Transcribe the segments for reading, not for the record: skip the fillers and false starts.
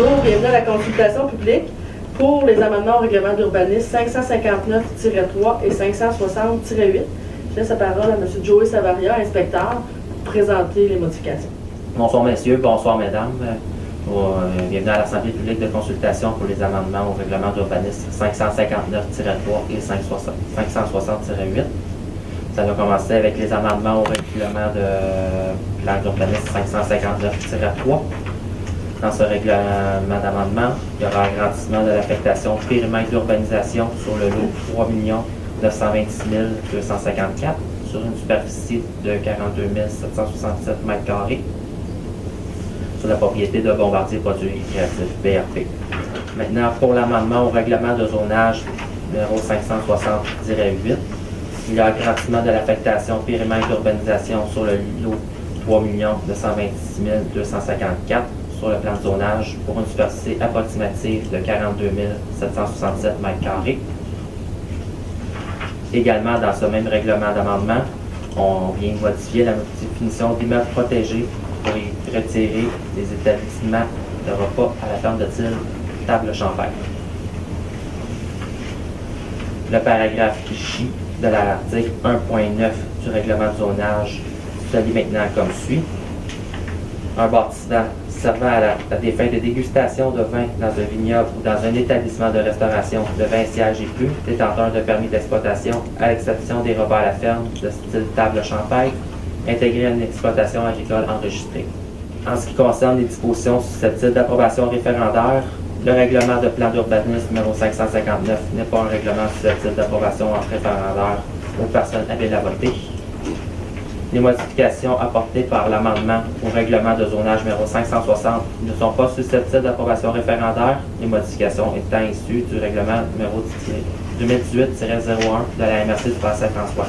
Bonjour, bienvenue à la consultation publique pour les amendements au règlement d'urbanisme 559-3 et 560-8. Je laisse la parole à M. Joey Savaria, inspecteur, pour présenter les modifications. Bonsoir messieurs, bonsoir mesdames. Bienvenue à l'Assemblée publique de consultation pour les amendements au règlement d'urbanisme 559-3 et 560-8. Ça va commencer avec les amendements au règlement de plan d'urbanisme 559-3. Dans ce règlement d'amendement, il y aura agrandissement de l'affectation périmètre d'urbanisation sur le lot 3 926 254 sur une superficie de 42 767 m² sur la propriété de Bombardier Produits Créatifs BRP. Maintenant, pour l'amendement au règlement de zonage numéro 560-8, il y a agrandissement de l'affectation périmètre d'urbanisation sur le lot 3 926 254 sur le plan de zonage pour une superficie approximative de 42 767 m². Également, dans ce même règlement d'amendement, on vient modifier la définition d'immeuble protégé pour y retirer les établissements de repas à la ferme de Tille, Table Champagne. Le paragraphe J de l'article 1.9 du règlement de zonage se lit maintenant comme suit. Un bâtiment servant à des fins de dégustation de vin dans un vignoble ou dans un établissement de restauration de 20 sièges et plus, détenteur de permis d'exploitation, à l'exception des repas à la ferme de style table champagne, intégré à une exploitation agricole enregistrée. En ce qui concerne les dispositions susceptibles d'approbation référendaire, le règlement de plan d'urbanisme numéro 559 n'est pas un règlement susceptible d'approbation référendaire aux personnes habiles à voter. Les modifications apportées par l'amendement au règlement de zonage numéro 560 ne sont pas susceptibles d'approbation référendaire, les modifications étant issues du règlement numéro 2018-01 de la MRC du Passé-François.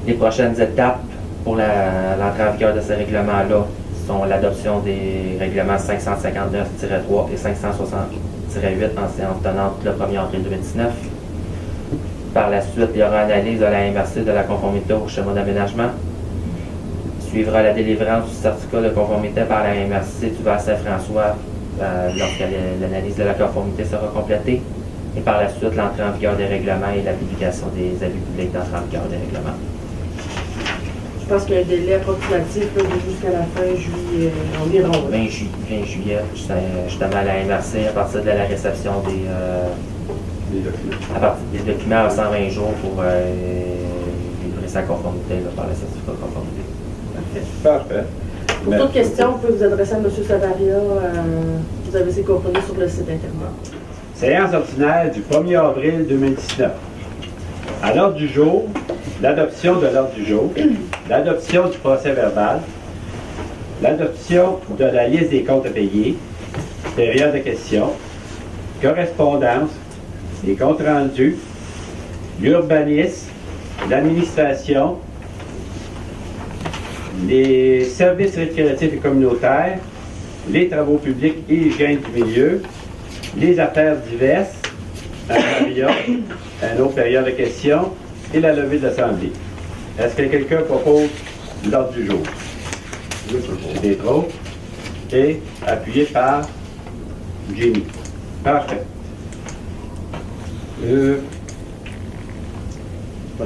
Les prochaines étapes pour l'entrée en vigueur de ces règlements-là sont l'adoption des règlements 559-3 et 560-8 en séance tenante le 1er avril 2019. Par la suite, il y aura analyse de la MRC de la conformité au schéma d'aménagement. Suivra la délivrance du certificat de conformité par la MRC du Val-Saint-François lorsque l'analyse de la conformité sera complétée. Et par la suite, l'entrée en vigueur des règlements et la publication des avis publics d'entrée en vigueur des règlements. Je pense qu'il y a un délai approximatif jusqu'à la fin juillet, environ. 20 juillet, justement à la MRC, à partir de la réception à partir des documents à 120 jours pour livrer sa conformité par le certificat de conformité. Parfait. Pour toute question, vous pouvez vous adresser à M. Savaria. Vous avez ses coordonnées sur le site Internet. Séance ordinaire du 1er avril 2019. À l'ordre du jour, l'adoption de l'ordre du jour, l'adoption du procès verbal, l'adoption de la liste des comptes à payer, période de questions, correspondance, les comptes rendus, l'urbanisme, l'administration, les services récréatifs et communautaires, les travaux publics et hygiène du milieu, les affaires diverses, une autre période de questions et la levée de l'Assemblée. Est-ce que quelqu'un propose l'ordre du jour? C'est trop. Et appuyé par Jimmy. Parfait.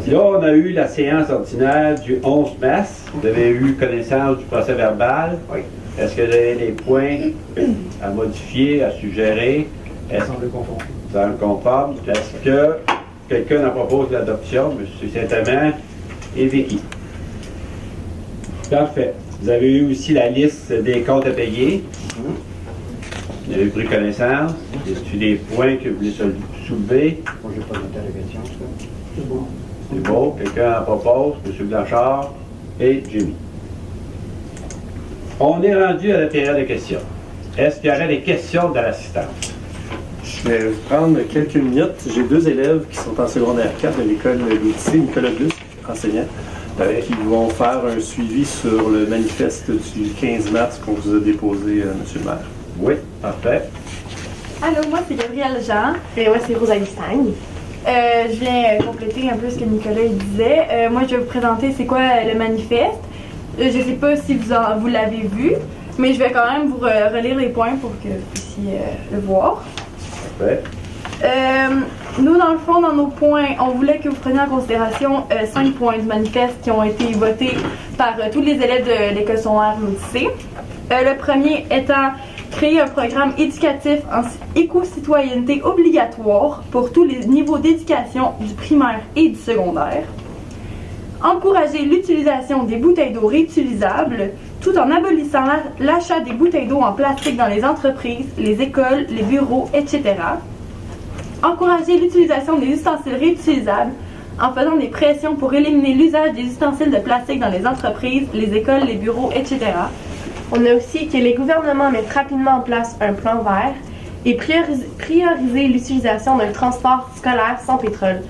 Là, on a eu la séance ordinaire du 11 mars. Vous avez eu connaissance du procès verbal. Oui. Est-ce que vous avez des points à modifier, à suggérer? Ça semble conforme. Ça me conforme. Est-ce que quelqu'un en propose l'adoption? M. Saint-Amand et Vicky. Parfait. Vous avez eu aussi la liste des comptes à payer. Vous avez pris connaissance. Y a-t-il des points que vous voulez soulever? Moi, je n'ai pas d'interrogation, ça. C'est bon. C'est beau. Quelqu'un en propose? M. Blanchard et Jimmy. On est rendu à la période de questions. Est-ce qu'il y aurait des questions de l'assistance? Je vais vous prendre quelques minutes. J'ai deux élèves qui sont en secondaire 4 de l'école de lycée Nicolas Blus, enseignant, qui vont faire un suivi sur le manifeste du 15 mars qu'on vous a déposé, M. le maire. Oui, parfait. Allô, moi c'est Gabrielle Jean. Et moi c'est Rosalie Stein. Je viens compléter un peu ce que Nicolas il disait. Moi je vais vous présenter c'est quoi le manifeste. Je ne sais pas si vous l'avez vu, mais je vais quand même vous relire les points pour que vous puissiez le voir. Parfait. Nous, dans le fond, dans nos points, on voulait que vous preniez en considération 5 points du manifeste qui ont été votés par tous les élèves de l'école secondaire l'Odyssée. Le premier étant créer un programme éducatif en éco-citoyenneté obligatoire pour tous les niveaux d'éducation du primaire et du secondaire. Encourager l'utilisation des bouteilles d'eau réutilisables tout en abolissant l'achat des bouteilles d'eau en plastique dans les entreprises, les écoles, les bureaux, etc. Encourager l'utilisation des ustensiles réutilisables en faisant des pressions pour éliminer l'usage des ustensiles de plastique dans les entreprises, les écoles, les bureaux, etc. On a aussi que les gouvernements mettent rapidement en place un plan vert et prioriser l'utilisation d'un transport scolaire sans pétrole.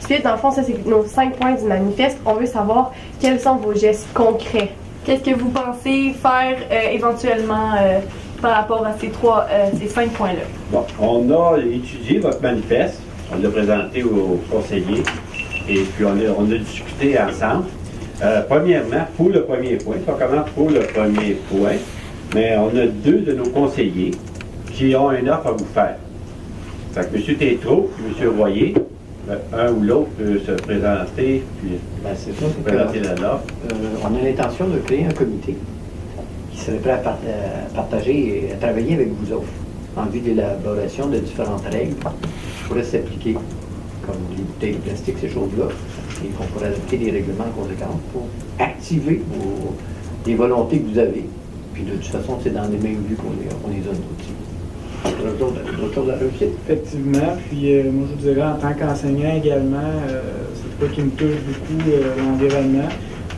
Ensuite, dans le fond, ça c'est nos 5 points du manifeste. On veut savoir quels sont vos gestes concrets. Qu'est-ce que vous pensez faire éventuellement par rapport à ces 5 points-là? Bon, on a étudié votre manifeste, on l'a présenté aux conseillers et puis on a discuté ensemble. Premièrement, pour le premier point, pas comment pour le premier point, mais on a 2 de nos conseillers qui ont une offre à vous faire. Fait que M. Tétrault et M. Royer, un ou l'autre peut se présenter, puis C'est ça, c'est présenter l'offre. on a l'intention de créer un comité qui serait prêt à partager et à travailler avec vous autres en vue de l'élaboration de différentes règles qui pourraient s'appliquer, comme les bouteilles de plastique, ces choses-là, et qu'on pourrait adopter des règlements conséquents pour activer les volontés que vous avez. Puis de toute façon, c'est dans les mêmes vues qu'on les donne aussi. D'autres choses à réussir? Effectivement, puis moi je vous dirais en tant qu'enseignant également, c'est quoi qui me touche beaucoup l'environnement.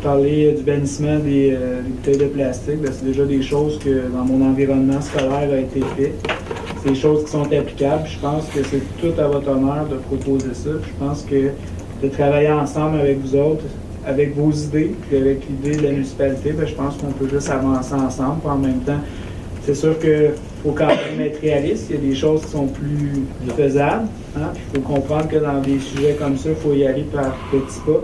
Parler du bannissement des bouteilles de plastique, c'est déjà des choses que dans mon environnement scolaire a été fait. C'est des choses qui sont applicables. Je pense que c'est tout à votre honneur de proposer ça. Je pense que de travailler ensemble avec vous autres, avec vos idées, puis avec l'idée de la municipalité, je pense qu'on peut juste avancer ensemble. Puis en même temps, c'est sûr qu'il faut quand même être réaliste. Il y a des choses qui sont plus faisables. Hein? Puis il faut comprendre que dans des sujets comme ça, il faut y aller par petits pas.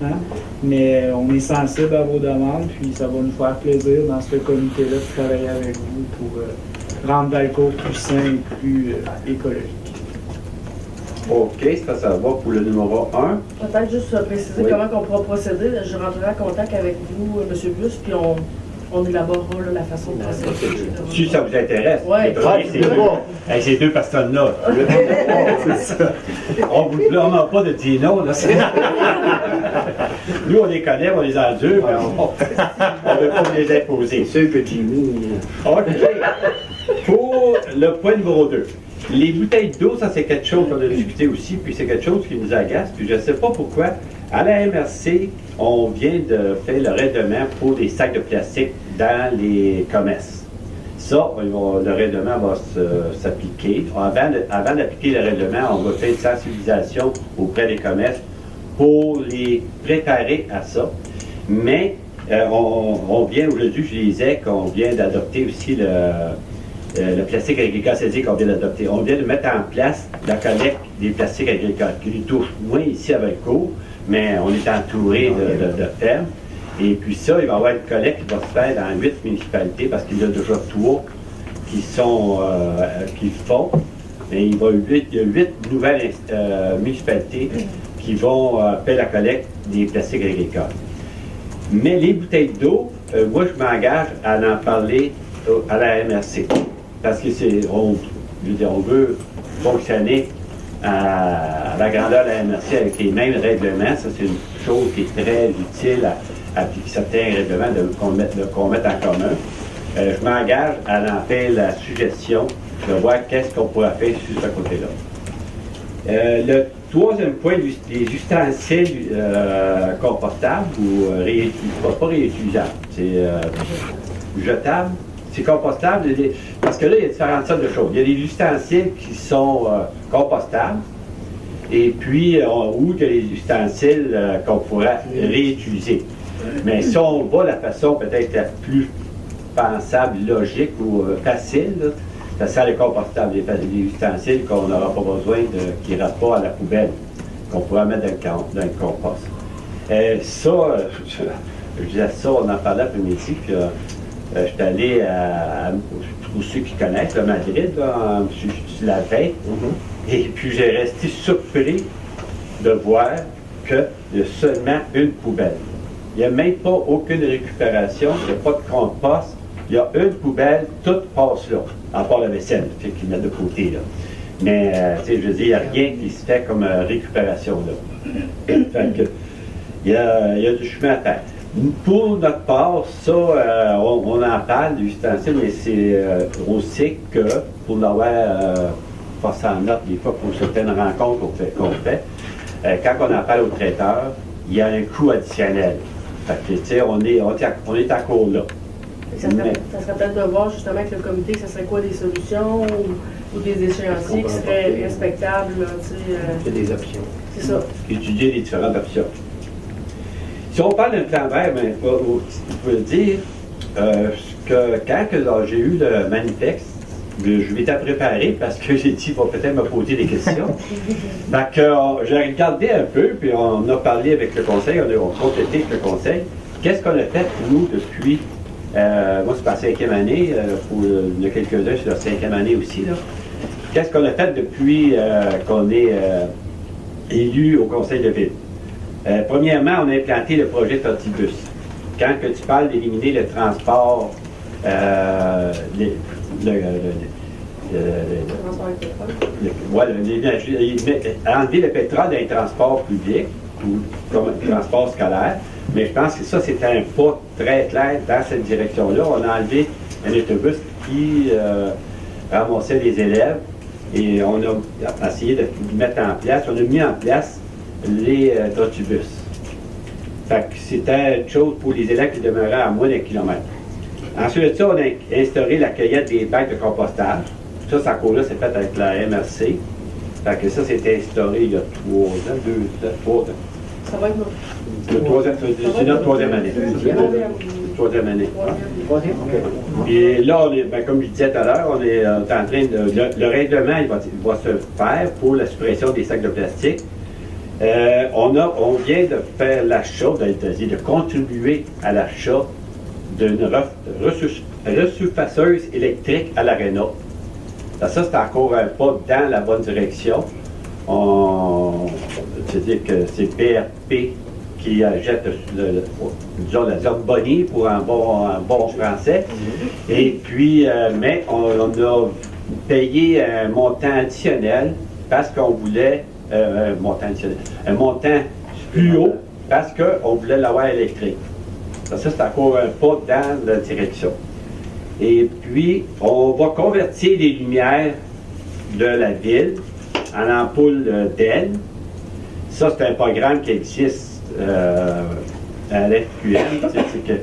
Hein? Mais on est sensible à vos demandes, puis ça va nous faire plaisir dans ce comité-là de travailler avec vous pour rendre Valcourt plus sain et plus écologique. OK, ça va pour le numéro 1. Peut-être juste préciser Oui. comment on pourra procéder. Je rentrerai en contact avec vous, M. Bus, puis on élaborera la façon de procéder. Si ça vous intéresse, Ouais. ces 2 personnes-là. On vous demande pas de dire non. Là. Nous, on les connaît, on les endure, mais on ne veut pas les imposer. C'est sûr que Jimmy... OK. Pour le point numéro 2. Les bouteilles d'eau, ça c'est quelque chose qu'on a discuté aussi, puis c'est quelque chose qui nous agace, puis je ne sais pas pourquoi. À la MRC, on vient de faire le règlement pour les sacs de plastique dans les commerces. Ça, le règlement va s'appliquer. Avant d'appliquer le règlement, on va faire une sensibilisation auprès des commerces pour les préparer à ça. Mais on vient aujourd'hui, je disais qu'on vient d'adopter aussi le plastique agricole, c'est-à-dire qu'on vient d'adopter. On vient de mettre en place la collecte des plastiques agricoles, qui nous touche moins ici à Valcourt, mais on est entouré de fermes. Et puis ça, il va y avoir une collecte qui va se faire dans 8 municipalités, parce qu'il y a déjà 3 qui font. Mais il y a 8 nouvelles municipalités qui vont faire la collecte des plastiques agricoles. Mais les bouteilles d'eau, moi je m'engage à en parler à la MRC. Parce que on veut fonctionner à la grandeur de la MRC avec les mêmes règlements. Ça, c'est une chose qui est très utile à appliquer certains règlements qu'on mette en commun. Je m'engage à en faire la suggestion de voir qu'est-ce qu'on pourrait faire sur ce côté-là. Le 3e point, les ustensiles compostables ou pas réutilisables, c'est jetable. C'est compostable, parce que là, il y a différentes sortes de choses. Il y a des ustensiles qui sont compostables, et puis, ou il y a des ustensiles qu'on pourrait réutiliser. Mais si on va la façon peut-être la plus pensable, logique ou facile, là, ça sert les compostables, les ustensiles qu'on n'aura pas besoin, qui n'iront pas à la poubelle, qu'on pourra mettre dans le compost. Ça, Je disais ça, on en parlait après-midi, puis j'étais allé pour ceux qui connaissent, à Madrid, là, sur la veille, et puis j'ai resté surpris de voir qu'il y a seulement une poubelle. Il n'y a même pas aucune récupération, il n'y a pas de compost, il y a une poubelle, tout passe là, à part la vaisselle, qu'ils mettent de côté, là. Mais, tu sais, je veux dire, il n'y a rien qui se fait comme récupération, là. Fait que, il y a du chemin à faire. Pour notre part, ça, on en parle du ustensile, mais c'est aussi que, pour l'avoir passé en note des fois pour certaines rencontres qu'on fait, quand on en parle au traiteur, il y a un coût additionnel. Fait que, tu sais, on est encore là. Ça serait peut-être de voir justement avec le comité, ça serait quoi des solutions ou des échéanciers qui seraient respectables. Il y a des options. C'est ça. Étudier les différentes options. Si on parle d'un plan vert, ben, je peux dire que quand j'ai eu le manifeste, je m'étais préparé parce que j'ai dit qu'il va peut-être me poser des questions. Donc, j'ai regardé un peu, puis on a parlé avec le conseil, on a complété avec le conseil. Qu'est-ce qu'on a fait, nous, depuis... moi, c'est ma 5e année. Il y a quelques-uns, c'est leur 5e année aussi. Là. Qu'est-ce qu'on a fait depuis qu'on est élu au conseil de ville? Premièrement, on a implanté le projet Tortibus. Quand que tu parles d'éliminer le transport, enlever le pétrole dans les transports publics ou comme le transport scolaire, mais je pense que ça, c'était un pas très clair dans cette direction-là. On a enlevé un autobus qui ramassait les élèves et on a essayé de mettre en place, on a mis en place les autobus. Fait que c'était une chose pour les élèves qui demeuraient à moins d'un kilomètre. Ensuite de ça, on a instauré la cueillette des bacs de compostage. Ça, cette cours-là, c'est fait avec la MRC. Fait que ça, c'est instauré il y a 3 ans, 3 ans. Ça va être C'est notre 3e année. Troisième année. Troisième, OK. Et là, comme je disais tout à l'heure, on est en train de... Le règlement, il va se faire pour la suppression des sacs de plastique. On vient de faire l'achat, de contribuer à l'achat d'une resurfaceuse électrique à l'Arena. Ça, c'est encore un pas dans la bonne direction. C'est-à-dire que c'est PRP qui jette disons, la zone bonnie pour un bon français. Et puis, mais on a payé un montant additionnel parce qu'on voulait un montant plus haut parce qu'on voulait l'avoir électrique. Ça, c'est encore un pas dans la direction. Et puis, on va convertir les lumières de la ville en ampoules LED. Ça, c'est un programme qui existe à l'FQM. C'est que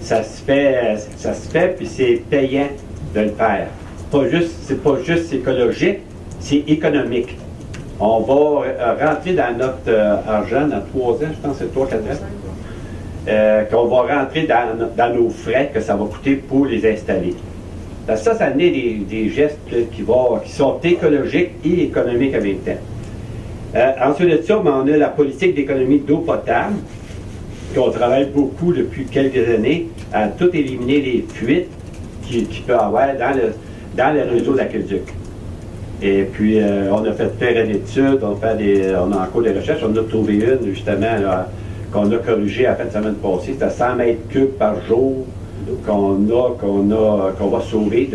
ça se fait, puis c'est payant de le faire. C'est pas juste écologique, c'est économique. On va rentrer dans notre argent dans 3 ans, je pense que c'est 3-4 ans, qu'on va rentrer dans nos frais que ça va coûter pour les installer. Ça amener des gestes qui sont écologiques et économiques en même temps. Ensuite de ça, on a la politique d'économie d'eau potable, qu'on travaille beaucoup depuis quelques années, à tout éliminer les fuites qu'il peut y avoir dans le réseau d'aqueduc. Et puis, on a fait faire une étude, on a encore des recherches, on a trouvé une, justement, là, qu'on a corrigée à la fin de semaine passée. C'était 100 mètres cubes par jour qu'on va sauver,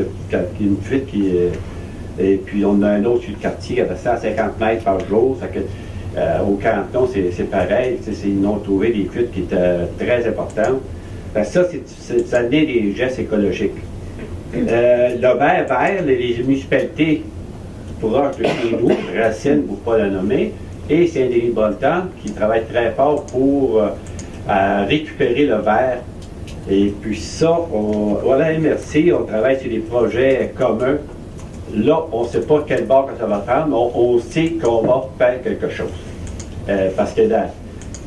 une fuite qui et puis, on a un autre sur le quartier qui a 150 mètres par jour. Ça que, au canton, c'est pareil. Ils ont trouvé des fuites qui étaient très importantes. Ça naît des gestes écologiques. Le vert, les municipalités proches de chez nous, Racine, pour ne pas la nommer, et Saint-Denis-Bolton, qui travaillent très fort pour récupérer le verre. Et puis ça, à la MRC, on travaille sur des projets communs. Là, on ne sait pas quel bord que ça va prendre, mais on sait qu'on va faire quelque chose. Parce que,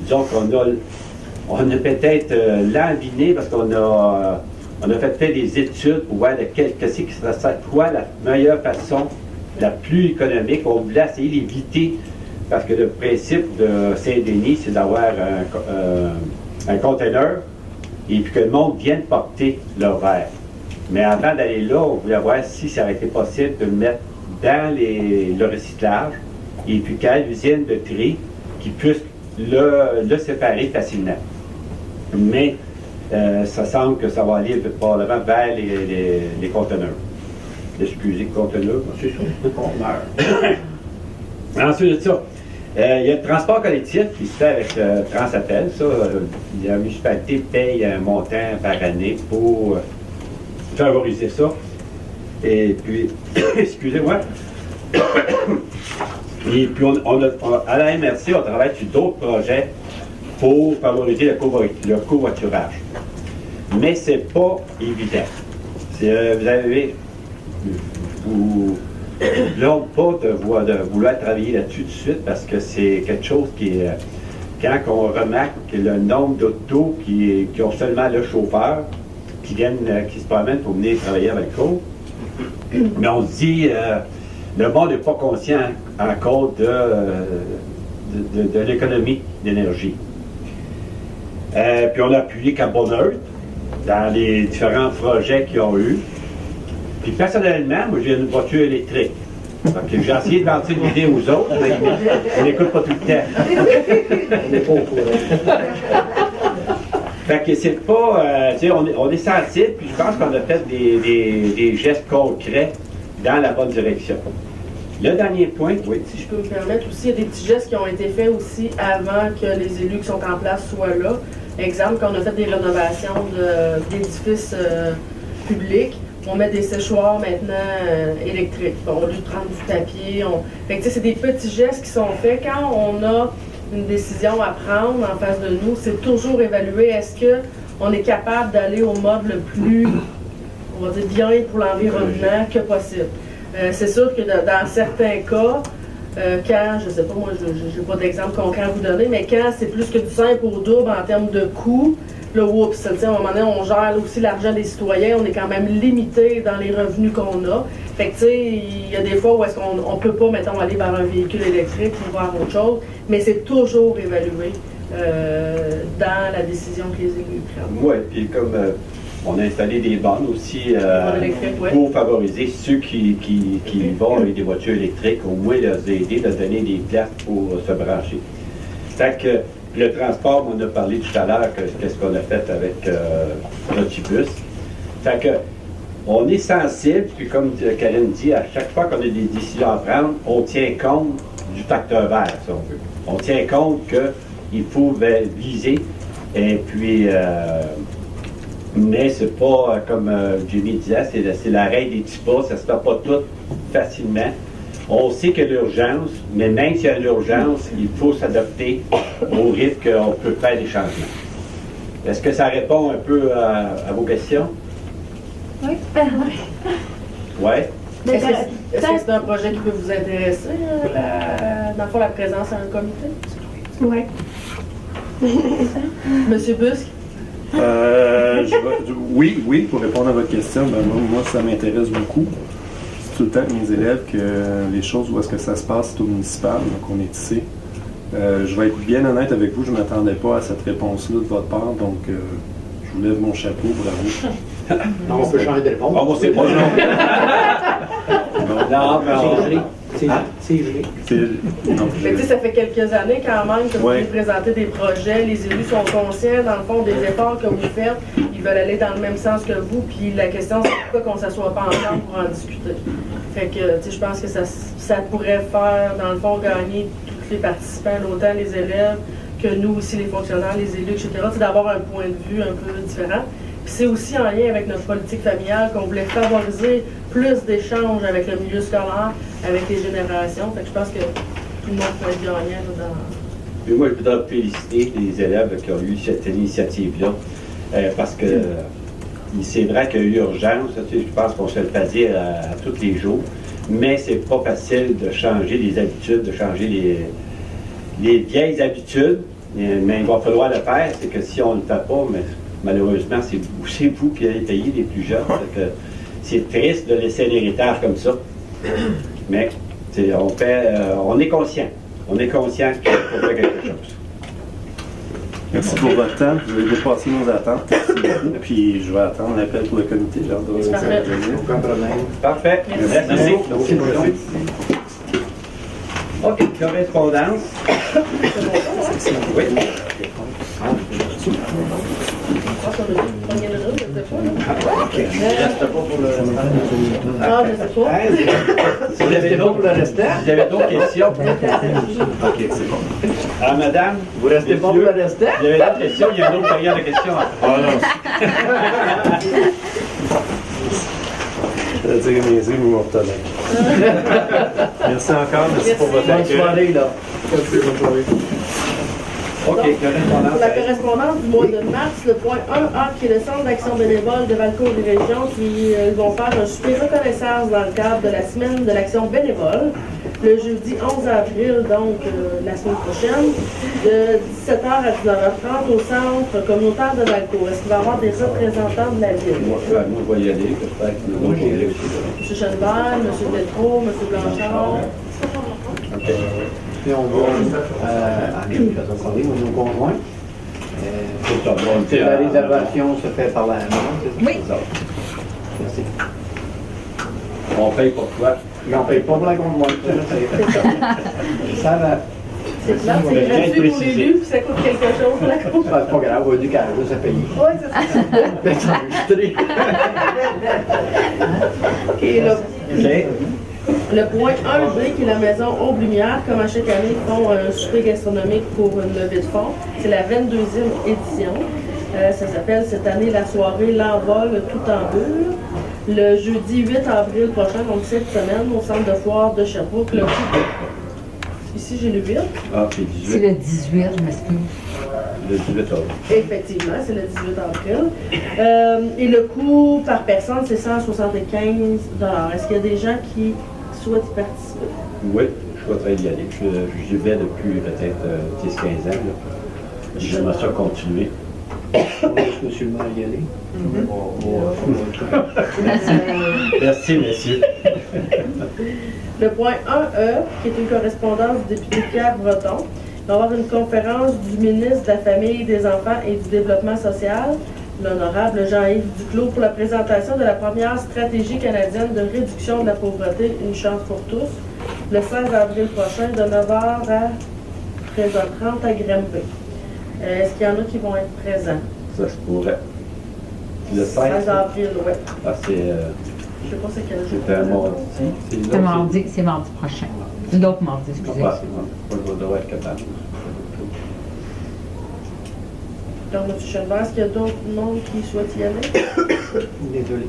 disons on a peut-être l'enviné, parce qu'on a fait des études pour voir quoi la meilleure façon, la plus économique. On voulait essayer d'éviter, parce que le principe de Saint-Denis, c'est d'avoir un container et puis que le monde vienne porter leur verre. Mais avant d'aller là, on voulait voir si ça aurait été possible de le mettre dans le recyclage et puis qu'à l'usine de tri, qu'ils puissent le séparer facilement. Mais ça semble que ça va aller probablement vers les conteneurs. Excusez, conteneurs, c'est ça, les conteneurs. Ensuite de ça, il y a le transport collectif qui se fait avec Transappel. Ça, la municipalité paye un montant par année pour favoriser ça. Et puis, excusez-moi. Et puis, à la MRC, on travaille sur d'autres projets pour favoriser le covoiturage. Mais c'est pas évident. Vous n'avez pas de vouloir travailler là-dessus tout de suite parce que c'est quelque chose qui est. Quand on remarque que le nombre d'autos qui ont seulement le chauffeur, qui se promènent pour venir travailler avec eux, mais on se dit, le monde n'est pas conscient encore de l'économie d'énergie. Puis on a appuyé Carboneutre dans les différents projets qu'ils ont eu. Puis personnellement, moi j'ai une voiture électrique. Donc j'ai essayé de vendre l'idée aux autres, mais ils n'écoutent pas tout le temps. On n'est pas au courant. Fait que c'est pas. On est sensible, puis je pense qu'on a fait des gestes concrets dans la bonne direction. Le dernier point, oui. Si je peux me permettre aussi, il y a des petits gestes qui ont été faits aussi avant que les élus qui sont en place soient là. Exemple, quand on a fait des rénovations d'édifices publics, on met des séchoirs maintenant électriques. Bon, au lieu de prendre du papier. Fait que c'est des petits gestes qui sont faits. Quand on a une décision à prendre en face de nous, c'est toujours évaluer est-ce qu'on est capable d'aller au mode le plus, on va dire, bien pour l'environnement que possible. C'est sûr que dans certains cas, quand, je ne sais pas, moi, je n'ai pas d'exemple concret à vous donner, mais quand c'est plus que du simple au double en termes de coûts, là, oups, à un moment donné, on gère aussi l'argent des citoyens, on est quand même limité dans les revenus qu'on a. Fait que, tu sais, il y a des fois où est-ce qu'on ne peut pas, mettons, aller vers un véhicule électrique ou vers autre chose, mais c'est toujours évalué dans la décision que les élus prennent. Oui, puis comme on a installé des bornes aussi pour favoriser ceux qui vont avec des voitures électriques, au moins leur aider, leur donner des places pour se brancher. Fait que le transport, on a parlé tout à l'heure, qu'est-ce qu'on a fait avec l'autobus. Fait que on est sensible, puis comme Karine dit, à chaque fois qu'on a des décisions à prendre, on tient compte du facteur vert, si on veut. On tient compte qu'il faut viser, et puis, mais c'est pas, comme Jimmy disait, c'est la règle des petits pas, ça se fait pas tout facilement. On sait qu'il y a l'urgence, mais même s'il y a une urgence, il faut s'adapter au rythme qu'on peut faire des changements. Est-ce que ça répond un peu à vos questions? Oui. Oui. Est-ce que c'est un projet qui peut vous intéresser, dans le fond, la présence à un comité? Oui. Monsieur Busque? Oui, pour répondre à votre question, moi ça m'intéresse beaucoup. C'est tout le temps avec mes élèves que les choses où est-ce que ça se passe, c'est au municipal, donc on est ici. Je vais être bien honnête avec vous, je ne m'attendais pas à cette réponse-là de votre part, donc je vous lève mon chapeau, bravo. Non, on peut changer de réponse. On sait pas, non, mais c'est gelé. Mais tu sais, ça fait quelques années quand même que vous pouvez présenter des projets, les élus sont conscients, dans le fond, des efforts que vous faites, ils veulent aller dans le même sens que vous, puis la question, c'est pourquoi qu'on ne s'assoit pas ensemble pour en discuter. Fait que, tu sais, je pense que ça pourrait faire, dans le fond, gagner tous les participants, autant les élèves que nous aussi, les fonctionnaires, les élus, etc., c'est d'avoir un point de vue un peu différent. Puis c'est aussi en lien avec notre politique familiale qu'on voulait favoriser plus d'échanges avec le milieu scolaire, avec les générations. Fait que je pense que tout le monde peut être gagnant dans... Et moi, je voudrais féliciter les élèves qui ont eu cette initiative-là, parce que c'est vrai qu'il y a eu urgence, je pense qu'on se le fait dire à tous les jours, mais c'est pas facile de changer les habitudes, de changer les vieilles habitudes, mais il va falloir le faire. C'est que si on ne le fait pas, mais malheureusement, c'est vous qui allez payer les plus jeunes. C'est triste de laisser un héritage comme ça. Mais on est conscient. On est conscient qu'il faut faire quelque chose. Merci pour votre temps. Vous avez dépassé nos attentes. Merci beaucoup. Puis je vais attendre l'appel pour le comité. J'ai hâte de voir ça Parfait. venir. Aucun problème. Parfait. Merci. Merci. OK, correspondance. Oui. Reste pas pour le restant. Ah, je sais pas. Si vous avez Pour le restant? si vous avez d'autres questions. OK, c'est bon. Alors, madame, Vous restez pas pour le messieurs, restant? vous avez d'autres questions? Il y a une autre période de questions. Ah non. Je vais dire mes yeux, mais mon Merci encore. Merci pour votre Bonne accueil. soirée, là. OK, correspondance. Pour la correspondance du mois de mars, le point 1A, qui est le centre d'action bénévole de Valcourt et Région, qui vont faire un souper reconnaissance dans le cadre de la semaine de l'action bénévole, le jeudi 11 avril, donc la semaine prochaine, de 17h à 19h30 au centre communautaire de Valcourt. Est-ce qu'il va y avoir des représentants de la ville? Moi, je vais y aller. J'espère que nous autres, on y aussi. M. Chenevert, M. Deltro, M. Blanchard. OK. Puis on va aller parler aux nos conjoints. La réservation se fait par la main, c'est ça? Oui. Merci. On paye pour toi. Mais on paye pas pour la conjointe. Ça va. C'est clair, On a c'est bien gratuit pour précisé. l'élu, puis ça coûte quelque chose pour la compagnie. C'est pas grave, on va dire qu'elle a juste à payer. Oui, c'est ça. Enregistré. Et là, OK. le point 1B, qui est la maison Aube Lumière, comme à chaque année, ils font un souper gastronomique pour une levée de fonds. C'est la 22e édition. Ça s'appelle cette année la soirée L'Envol tout en bulle. Le jeudi 8 avril prochain, donc cette semaine, au centre de foire de Sherbrooke. Le coût, ici j'ai le 8. Ah, c'est C'est 18. le 18, je m'excuse. Le 18 avril. Effectivement, c'est le 18 avril. Et le coût par personne, c'est 175 $. Est-ce qu'il y a des gens qui souhaitent y participer? Oui, je souhaiterais y aller. J'y vais depuis peut-être 10-15 ans. Là. J'aimerais ça continuer. On laisse M. le maire y aller. Merci, messieurs. Le point 1E, qui est une correspondance du député Pierre Breton, il va y avoir une conférence du ministre de la Famille, des Enfants et du Développement social, l'honorable Jean-Yves Duclos, pour la présentation de la première stratégie canadienne de réduction de la pauvreté, une chance pour tous, le 16 avril prochain, de 9h à 13h30 à Grimby. Est-ce qu'il y en a qui vont être présents? Ça, je pourrais. Le 16, 16 avril, oui. ah, Je sais pas c'est quel jour. c'est un mardi. C'est mardi prochain. L'autre mardi, excusez. Ah, c'est bon. Je devrais être capable. Donc, M. Chenevert, est-ce qu'il y a d'autres monde qui souhaitent y aller? Désolé.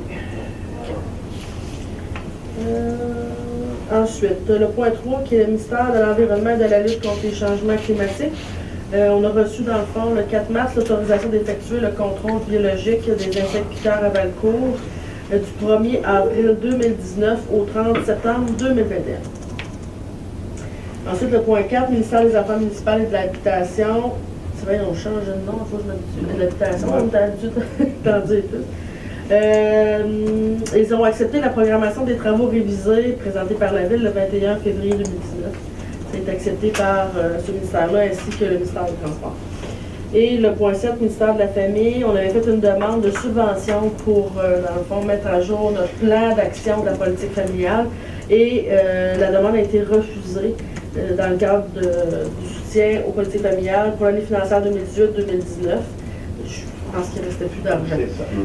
Ensuite, le point 3 qui est le ministère de l'Environnement et de la lutte contre les changements climatiques. On a reçu dans le fond le 4 mars l'autorisation d'effectuer le contrôle biologique des insectes-piqueurs à Valcourt du 1er avril 2019 au 30 septembre 2021. Ensuite, le point 4, ministère des Affaires municipales et de l'Habitation. C'est vrai, on change de nom, il faut que je m'habitue. De l'habitation, on est habitué d'en dire plus. Ils ont accepté la programmation des travaux révisés présentés par la Ville le 21 février 2019. C'est accepté par ce ministère-là ainsi que le ministère des Transports. Et le point 7, ministère de la Famille, on avait fait une demande de subvention pour, dans le fond, mettre à jour notre plan d'action de la politique familiale. Et la demande a été refusée dans le cadre du soutien aux politiques familiales pour l'année financière 2018-2019. Je pense qu'il ne restait plus d'argent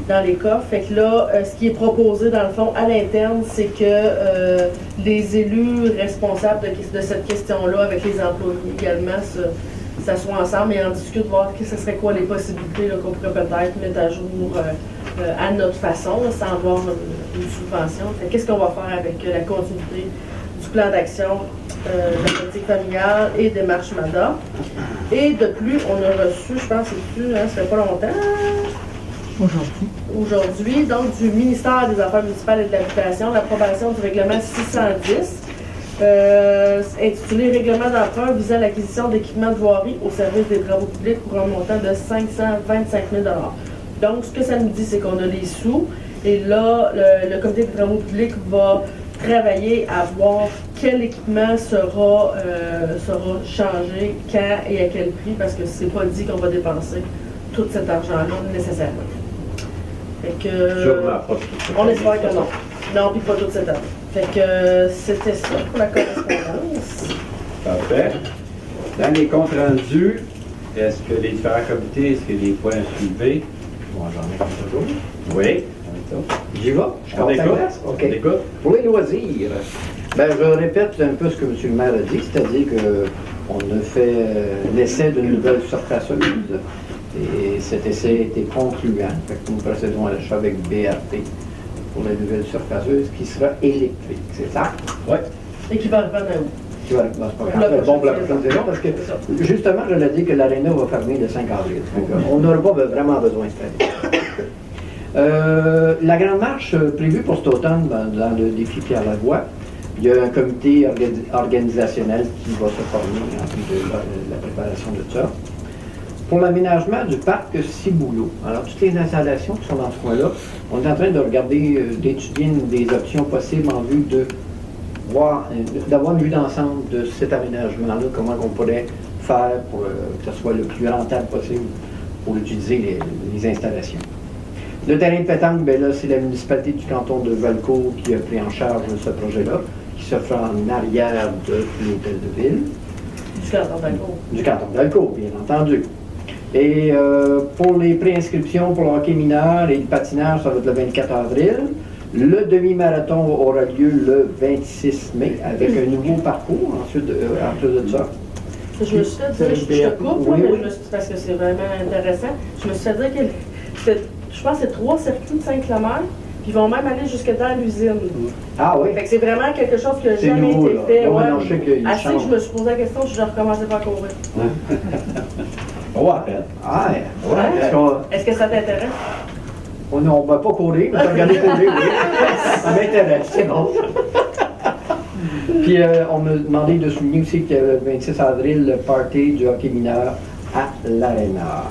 dans les coffres. Fait que là, ce qui est proposé, dans le fond, à l'interne, c'est que les élus responsables de cette question-là, avec les employés également, s'assoient ensemble et en discutent, voir que ce serait quoi les possibilités qu'on pourrait peut-être mettre à jour à notre façon, sans avoir une subvention. Qu'est-ce qu'on va faire avec la continuité du plan d'action de la politique familiale et des marches MADA. Et de plus, on a reçu, je pense que c'est plus, ça fait pas longtemps, aujourd'hui, donc du ministère des Affaires municipales et de l'Habitation, l'approbation du règlement 610, intitulé Règlement d'emprunt visant l'acquisition d'équipements de voirie au service des travaux publics pour un montant de 525 000 $. Donc, ce que ça nous dit, c'est qu'on a les sous. Et là, le comité des travaux publics va travailler à voir quel équipement sera changé, quand et à quel prix, parce que c'est pas dit qu'on va dépenser tout cet argent-là nécessairement. Fait que, Sûrement pas tout ça. on espère que non. Non, puis pas toute cette année. Fait que c'était ça pour la correspondance. Parfait. Dans les comptes rendus, est-ce que les différents comités, est-ce que les points à soulever? Bon, j'en ai comme toujours. Oui. J'y vais? Je On compte la écoute. place? OK. On écoute. Pour les loisirs, ben, je répète un peu ce que M. le maire a dit, c'est-à-dire qu'on a fait l'essai d'une nouvelle surfaceuse et cet essai a été concluant. Fait que nous procédons à l'achat avec BRT pour la nouvelle surfaceuse qui sera électrique, c'est ça? Oui. Et qui va reprendre à où? Qui va, bon, c'est pas grave, bon pour la prochaine saison parce que justement, je l'ai dit que l'aréna va fermer le 5 avril. On n'aura pas vraiment besoin de faire. La grande marche prévue pour cet automne dans le défi Pierre-Lavoie, il y a un comité organisationnel qui va se former en plus de la préparation de ça. Pour l'aménagement du parc Ciboulot, alors toutes les installations qui sont dans ce coin-là, on est en train de regarder, d'étudier des options possibles en vue de d'avoir une vue d'ensemble de cet aménagement-là, comment on pourrait faire pour que ce soit le plus rentable possible pour utiliser les installations. Le terrain de pétanque, ben là, c'est la municipalité du canton de Valcourt qui a pris en charge ce projet-là, qui se fera en arrière de l'hôtel de ville. Du canton Valcourt. Du canton de Valcourt, bien entendu. Et pour les préinscriptions pour le hockey mineur et le patinage, ça va être le 24 avril. Le demi-marathon aura lieu le 26 mai avec un nouveau parcours ensuite en plus de ça. Je me suis fait dire, je te coupe, Oui, mais oui. je me suis, parce que c'est vraiment intéressant, je me suis fait dire que je pense que c'est 3 circuits de 5 km, puis ils vont même aller jusque dans l'usine. Ah oui? Fait que c'est vraiment quelque chose qui n'a C'est jamais nouveau, été là. fait. Là, Ouais. maintenant, je sais qu'il Assez que change. je me suis posé la question, je ne recommençais pas à courir. On va faire. Ah, ouais. Ouais. Est-ce qu'on Est-ce que ça t'intéresse? on ne va pas courir, mais on va regarder courir, oui. Ça m'intéresse, c'est bon. Puis on m'a demandé de souligner aussi qu'il y a le 26 avril le party du hockey mineur à l'Arena.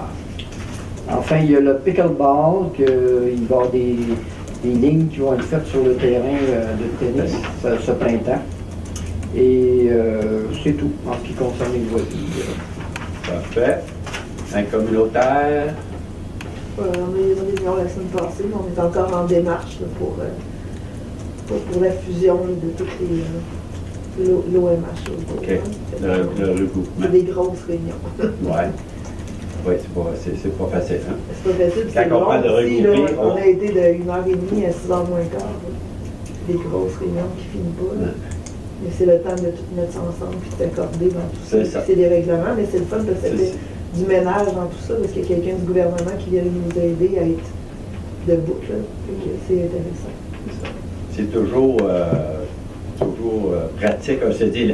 Enfin, il y a le pickleball, qu'il va y avoir des lignes qui vont être faites sur le terrain de tennis ce printemps. Et c'est tout en ce qui concerne les loisirs. Parfait. Un communautaire. On a eu une réunion la semaine passée, mais on est encore en démarche là, pour la fusion là, de toutes les l'OMH. OK. Le regroupement. C'est des grosses réunions. Ouais. Oui, c'est pas facile. Hein? C'est pas facile, c'est Quand on parle de long aussi, là. regrouper, On a été de 1h30 à 6h moins quart. Là. Des grosses réunions qui finissent pas. Là. Mais c'est le temps de tout mettre ça ensemble puis de s'accorder dans tout ça. C'est ça. C'est des règlements, mais c'est le fun de faire C'est- du ménage dans tout ça parce qu'il y a quelqu'un du gouvernement qui vient nous aider à être debout. Là. Fait que c'est intéressant. C'est toujours pratique. Comme je te dis,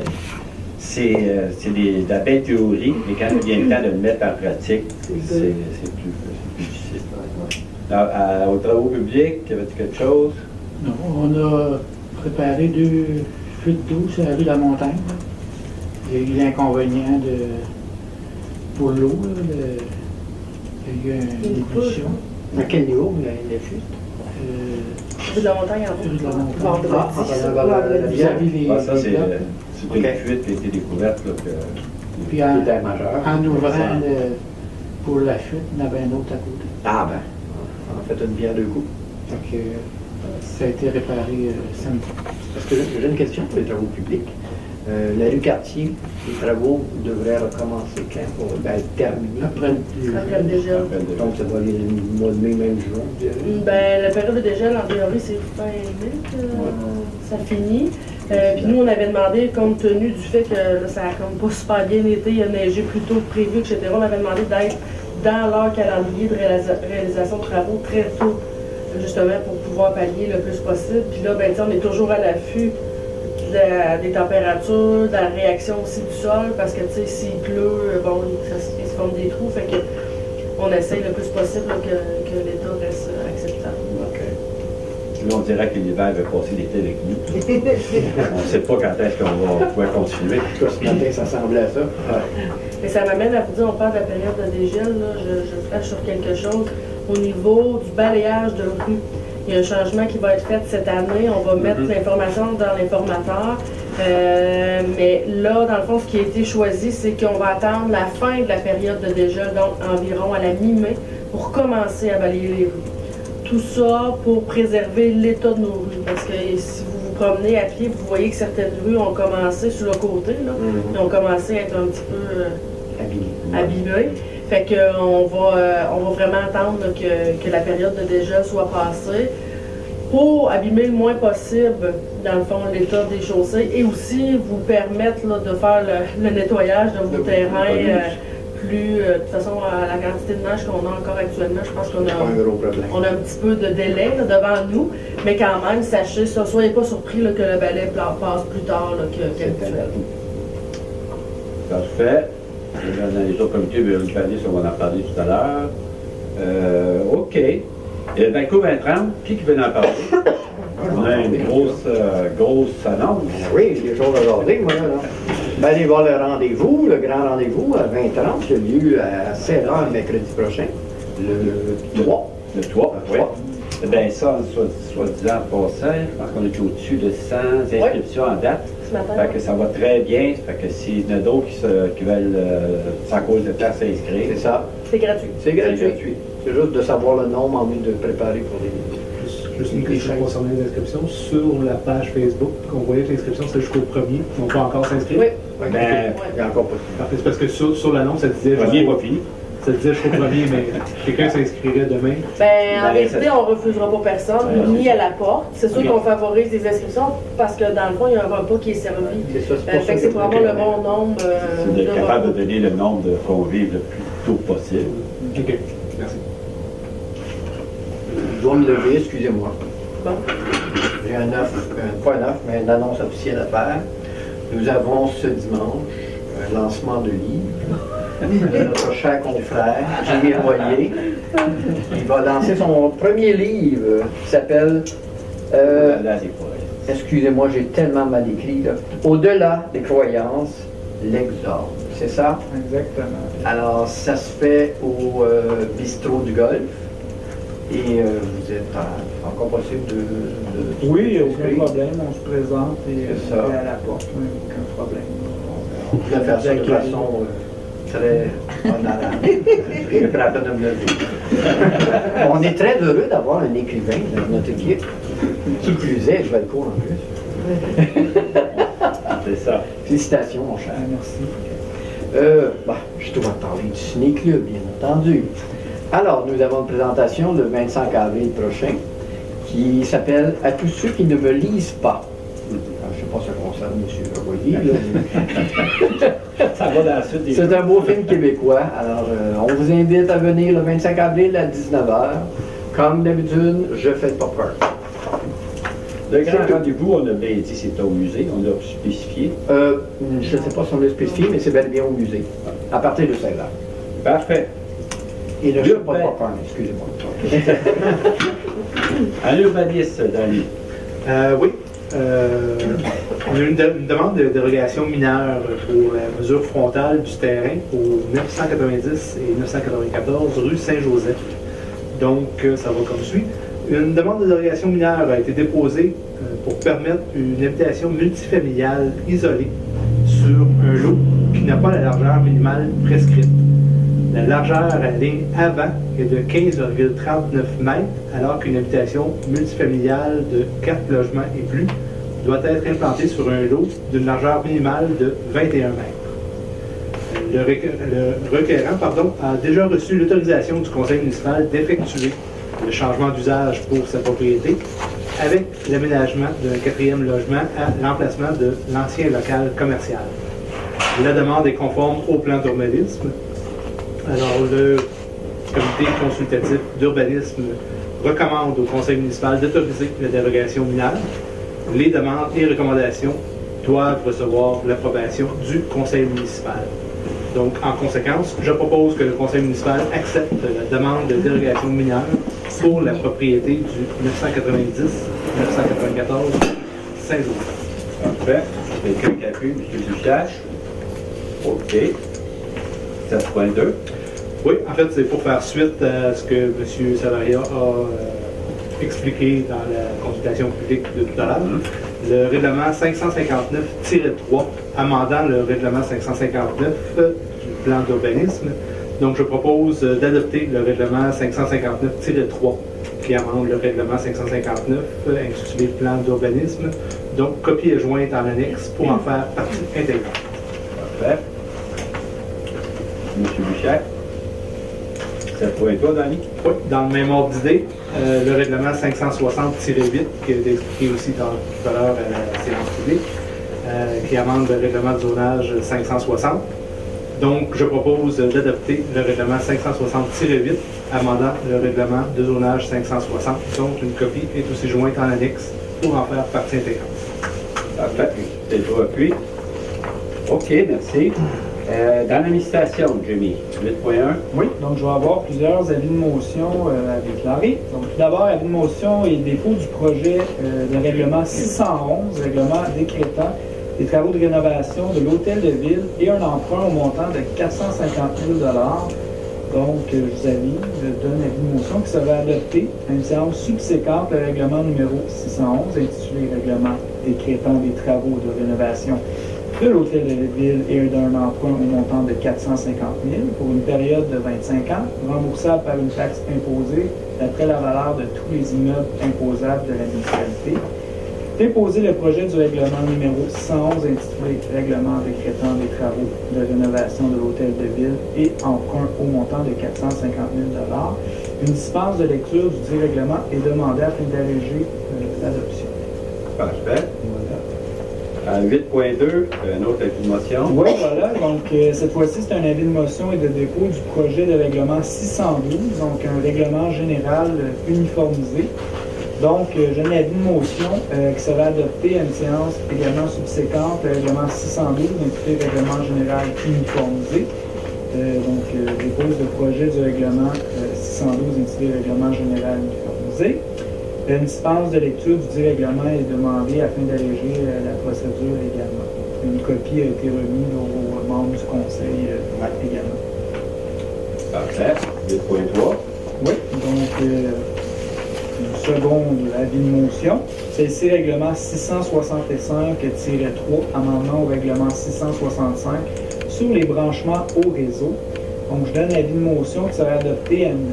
c'est de la belle théorie, mais quand il vient le temps de le mettre en pratique, c'est plus difficile. Aux travaux publics, y avait-il quelque chose? Non, on a préparé 2 fuites d'eau sur la rue de la Montagne. Là. Il y a eu l'inconvénient pour l'eau. Il y a eu une ébullition. À quel niveau la fuite? Rue de la montagne en Rue de la haut. Montagne. Vendredi, Ah, ça, la vendredi. Vous avez les- Ah, ça, c'est les blocs. une Ok. fuite qui a été découverte. Là, que- Puis en, C'était majeur. en ouvrant pour la fuite, il y en avait un autre à côté. Ah ben, on a fait une bière 2 coups. Donc, ça a été réparé samedi. Parce que j'ai une question pour les travaux publics. La rue Cartier, les travaux devraient recommencer quand pour être terminés? Après Après le dégel. Après le- Donc ça va aller le mois de mai, même juin, je dirais. Ben, la période de dégel, en théorie, c'est fin mai que ça finit. Puis nous, on avait demandé, compte tenu du fait que là, ça a comme pas super bien été, il a neigé plus tôt que prévu, etc., on avait demandé d'être dans leur calendrier de réalisation de travaux très tôt, justement, pour pouvoir pallier le plus possible. Puis là, ben, tu sais, on est toujours à l'affût des températures, de la réaction aussi du sol, parce que, tu sais, s'il pleut, bon, il se forme des trous, fait que on essaye le plus possible là, que l'état reste acceptable. OK. Là, on dirait que l'hiver va passer l'été avec nous. On ne sait pas quand est-ce qu'on va pouvoir continuer. En tout cas, ce matin, ça semblait à ça. Et ça m'amène à vous dire, on parle de la période de dégel, là, je flash sur quelque chose au niveau du balayage de rue. Il y a un changement qui va être fait cette année. On va mettre l'information dans l'informateur. Mais là, dans le fond, ce qui a été choisi, c'est qu'on va attendre la fin de la période de dégel, donc environ à la mi-mai, pour commencer à balayer les rues. Tout ça pour préserver l'état de nos rues. Parce que si vous vous promenez à pied, vous voyez que certaines rues ont commencé sur le côté, là, ils ont commencé à être un petit peu abîmées. Fait qu'on va vraiment attendre là, que la période de dégel soit passée pour abîmer le moins possible, dans le fond, l'état des chaussées et aussi vous permettre là, de faire le nettoyage de vos terrains plus... de toute façon, à la quantité de neige qu'on a encore actuellement, je pense qu'on a un petit peu de délai là, devant nous, mais quand même, sachez ça, soyez pas surpris là, que le balai passe plus tard là, qu'habituel. Parfait. Dans les autres comités, on va en parler tout à l'heure. OK. Et Vancouver 30, qui veut en parler? On a une grosse annonce. Oui, j'ai des choses à regarder, moi, là. Ben, allez voir le rendez-vous, le grand rendez-vous à 20h30, qui a lieu à 16h mercredi prochain, le 3. Le 3, oui. Bien, ça, soit disant en passant, je pense qu'on est au-dessus de 100 inscriptions en date. Fait que ça va très bien. Fait que s'il y en a d'autres qui veulent, sans cause de temps, s'inscrire. C'est ça. C'est gratuit. C'est gratuit. C'est juste de savoir le nombre en vue de préparer pour les... Juste une question concernant les inscriptions. Sur la page Facebook, on voyait que l'inscription c'est jusqu'au 1er. On peut encore s'inscrire? Oui. Ben, il y a encore pas de... C'est parce que sur l'annonce, ça disait... Le premier n'est pas fini. Ça disait jusqu'au 1er, mais quelqu'un s'inscrirait demain. En réalité, on ne refusera pas personne, ni à la porte. C'est sûr qu'on favorise les inscriptions parce que dans le fond, il y a un repas qui est servi. C'est ça, c'est pour ça c'est pour avoir le bon nombre c'est d'être capable de donner le nombre de convives le plus tôt possible. OK. Merci. Je dois me lever, excusez-moi. Bon. J'ai pas un offre, mais une annonce officielle à faire. Nous avons ce dimanche un lancement de livre de notre cher confrère, Jimmy Royer. Il va lancer son premier livre qui s'appelle... excusez-moi, j'ai tellement mal écrit. Là. Au-delà des croyances, l'exorde. C'est ça? Exactement. Alors, ça se fait au bistrot du Golfe. Et vous êtes encore possible de Oui, aucun problème. On se présente et C'est on ça. est à la porte. Aucun problème. On peut faire ça de façon très honorable. Je prends la peine de me lever. On est très heureux d'avoir un écrivain dans notre équipe. Qui plus est, je vais le cours en plus. C'est ça. Félicitations, mon cher. Merci. Je dois parler du ciné-club, bien entendu. Alors, nous avons une présentation le 25 avril prochain qui s'appelle « À tous ceux qui ne me lisent pas ». Je ne sais pas si ça concerne M. Royer. Ça va dans la suite des C'est un beau film québécois. Alors, on vous invite à venir le 25 avril à 19h. Comme d'habitude, je fais le popcorn. Le grand rendez-vous, on a bien dit, c'est au musée, on l'a spécifié. Je ne sais pas si on l'a spécifié, mais c'est bel et bien au musée, à partir de 16h. Parfait. Et le jeu, pas de popcorn, excusez-moi. À l'urbaniste, Dani. Oui. On a eu une demande de dérogation mineure pour la mesure frontale du terrain au 990 et 994 rue Saint-Joseph. Donc, ça va comme suit. Une demande de dérogation mineure a été déposée pour permettre une habitation multifamiliale isolée sur un lot qui n'a pas la largeur minimale prescrite. La largeur à la ligne avant est de 15,39 mètres, alors qu'une habitation multifamiliale de 4 logements et plus doit être implantée sur un lot d'une largeur minimale de 21 mètres. Le requérant a déjà reçu l'autorisation du conseil municipal d'effectuer le changement d'usage pour sa propriété avec l'aménagement d'un 4e logement à l'emplacement de l'ancien local commercial. La demande est conforme au plan d'urbanisme. Alors, le comité consultatif d'urbanisme recommande au conseil municipal d'autoriser la dérogation mineure. Les demandes et recommandations doivent recevoir l'approbation du conseil municipal. Donc, en conséquence, je propose que le conseil municipal accepte la demande de dérogation mineure pour la propriété du 990-994 Saint-Joseph. Parfait. Quelqu'un qui appuie, M. Ducache. OK. 7.2. Oui, en fait, c'est pour faire suite à ce que M. Savaria a expliqué dans la consultation publique de tout à l'heure, le règlement 559-3 amendant le règlement 559 du plan d'urbanisme. Donc, je propose d'adopter le règlement 559-3 qui amende le règlement 559 intitulé plan d'urbanisme. Donc, copie est jointe en annexe pour en faire partie intégrante. Parfait. Monsieur Bouchard. C'est pour toi, Danny? Oui, dans le même ordre d'idée, le règlement 560-8, qui a été expliqué aussi tout à l'heure à la séance publique, qui amende le règlement de zonage 560. Donc, je propose d'adopter le règlement 560-8, amendant le règlement de zonage 560. Donc, une copie est aussi jointe en annexe pour en faire partie intégrante. Parfait. C'est toi, appui. OK, merci. Dans l'administration, Jimmy, 8.1. Oui, donc je vais avoir plusieurs avis de motion avec Larry. Donc tout d'abord, avis de motion et dépôt du projet de règlement 611, règlement décrétant des travaux de rénovation de l'hôtel de ville et un emprunt au montant de 450 000 $. Donc, je vous donne avis de motion qui sera adopté à une séance subséquente, le règlement numéro 611, intitulé Règlement décrétant des travaux de rénovation de l'hôtel de ville et d'un emprunt au montant de 450 000 pour une période de 25 ans, remboursable par une taxe imposée d'après la valeur de tous les immeubles imposables de la municipalité. Déposer le projet du règlement numéro 611 intitulé Règlement décrétant des travaux de rénovation de l'hôtel de ville et emprunt au montant de 450 000 $. Une dispense de lecture du dit règlement est demandée afin d'alléger l'adoption. Parfait. À 8.2, un autre avis de motion. Oui, voilà. Donc, cette fois-ci, c'est un avis de motion et de dépôt du projet de règlement 612, donc un règlement général uniformisé. Donc, j'ai un avis de motion qui sera adopté à une séance également subséquente, le règlement 612, intitulé Règlement général uniformisé. Dépose le projet du règlement 612, intitulé Règlement général uniformisé. Une dispense de lecture du dit règlement est demandée afin d'alléger la procédure également. Une copie a été remise aux membres du conseil également. Parfait. 8.3. Oui, donc une seconde avis de motion. C'est ici règlement 665-3, amendement au règlement 665 sur les branchements au réseau. Donc, je donne l'avis de motion qui sera adopté à une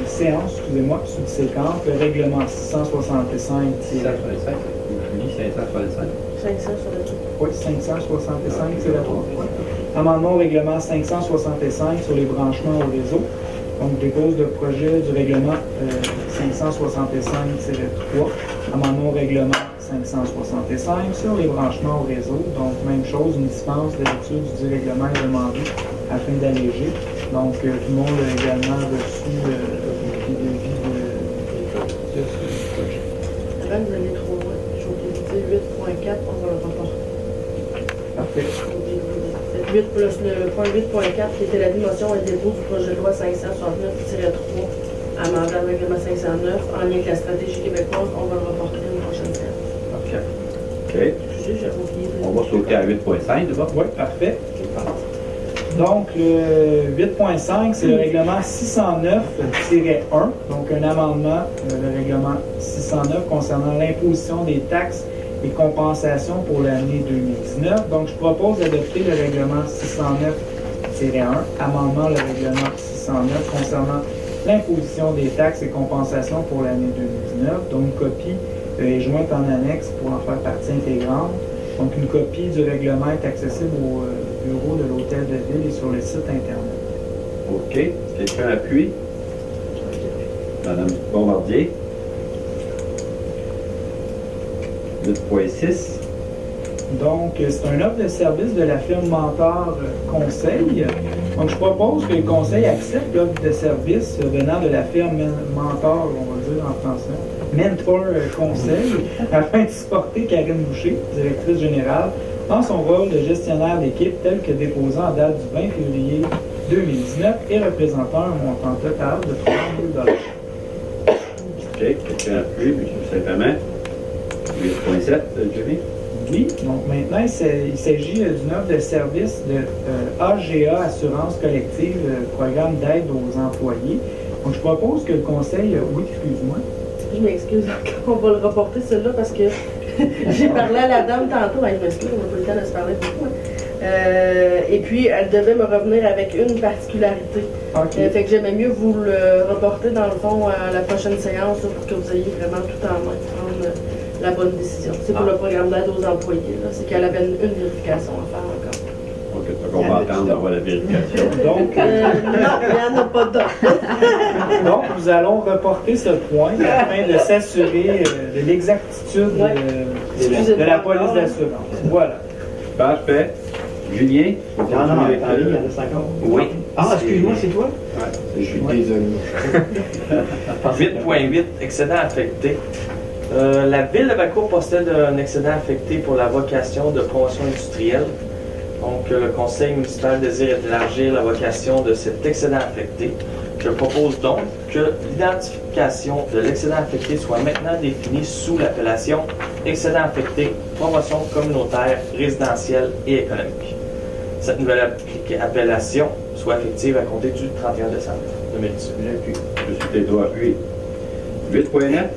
séance subséquente, le règlement 665. 565. Oui, 565. 565. Oui, 565-3. Amendement au règlement 565 sur les branchements au réseau. Donc, dépose le projet du règlement 565-3. Amendement au règlement 565 sur les branchements au réseau. Donc, même chose, une dispense de lecture du dit règlement est demandée afin d'alléger. Donc, tout le monde a également reçu le devis de ce projet. Avant, vous allez trop loin. J'ai oublié de dire 8.4, on va le reporter. Parfait. 8 plus le point 8.4 qui était la motion et dépôt du projet de loi 569-3 amendant le règlement 509 en lien avec la stratégie québécoise, on va le reporter à une prochaine séance. OK. Excusez, j'ai oublié de... On va sauter à 8.5 d'abord. Oui, parfait. Donc, le 8.5, c'est le règlement 609-1, donc un amendement, le règlement 609 concernant l'imposition des taxes et compensations pour l'année 2019. Donc, je propose d'adopter le règlement 609-1, amendement le règlement 609 concernant l'imposition des taxes et compensations pour l'année 2019. Donc, une copie est jointe en annexe pour en faire partie intégrante. Donc, une copie du règlement est accessible au bureau de l'Hôtel de Ville et sur le site Internet. OK. Quelqu'un appuie? Madame Bombardier. 8.6. Donc, c'est un offre de service de la firme Mentor Conseil. Donc, je propose que le Conseil accepte l'offre de service venant de la firme Mentor, on va dire en français, Mentor Conseil, afin de supporter Karine Boucher, directrice générale, dans son rôle de gestionnaire d'équipe tel que déposé en date du 20 février 2019 et représentant un montant total de 3 000 $. OK. Quelqu'un appuie, M. Saint-Amand. 8.7, Julie. Oui, donc maintenant, il s'agit d'une offre de service de AGA Assurance Collective, programme d'aide aux employés. Donc, je propose que le conseil... Oui, excuse-moi. Je m'excuse encore, on va le reporter celui-là parce que j'ai parlé à la dame tantôt. Je m'excuse, on n'a pas eu le temps de se parler beaucoup. Et puis, elle devait me revenir avec une particularité. Fait que j'aimais mieux vous le reporter dans le fond à la prochaine séance là, pour que vous ayez vraiment tout en main pour prendre la bonne décision. C'est pour le programme d'aide aux employés. C'est qu'elle avait une vérification à faire encore. OK, donc on va attendre d'avoir la vérification. Donc, Non, il n'y en a pas d'autres. donc, nous allons reporter ce point afin de s'assurer de l'exactitude de la police d'assurance. Voilà. Parfait. Julien? Non, attendez, il y en a 50. Oui. Ah, excuse-moi, c'est toi? Je suis désolé. 8.8, excédent affecté. La ville de Valcourt possède un excédent affecté pour la vocation de promotion industrielle. Donc, le conseil municipal désire élargir la vocation de cet excédent affecté. Je propose donc que l'identification de l'excédent affecté soit maintenant définie sous l'appellation excédent affecté, promotion communautaire, résidentielle et économique. Cette nouvelle appellation soit effective à compter du 31 décembre 2018. Je suis tes doigts appuyés. 8.9,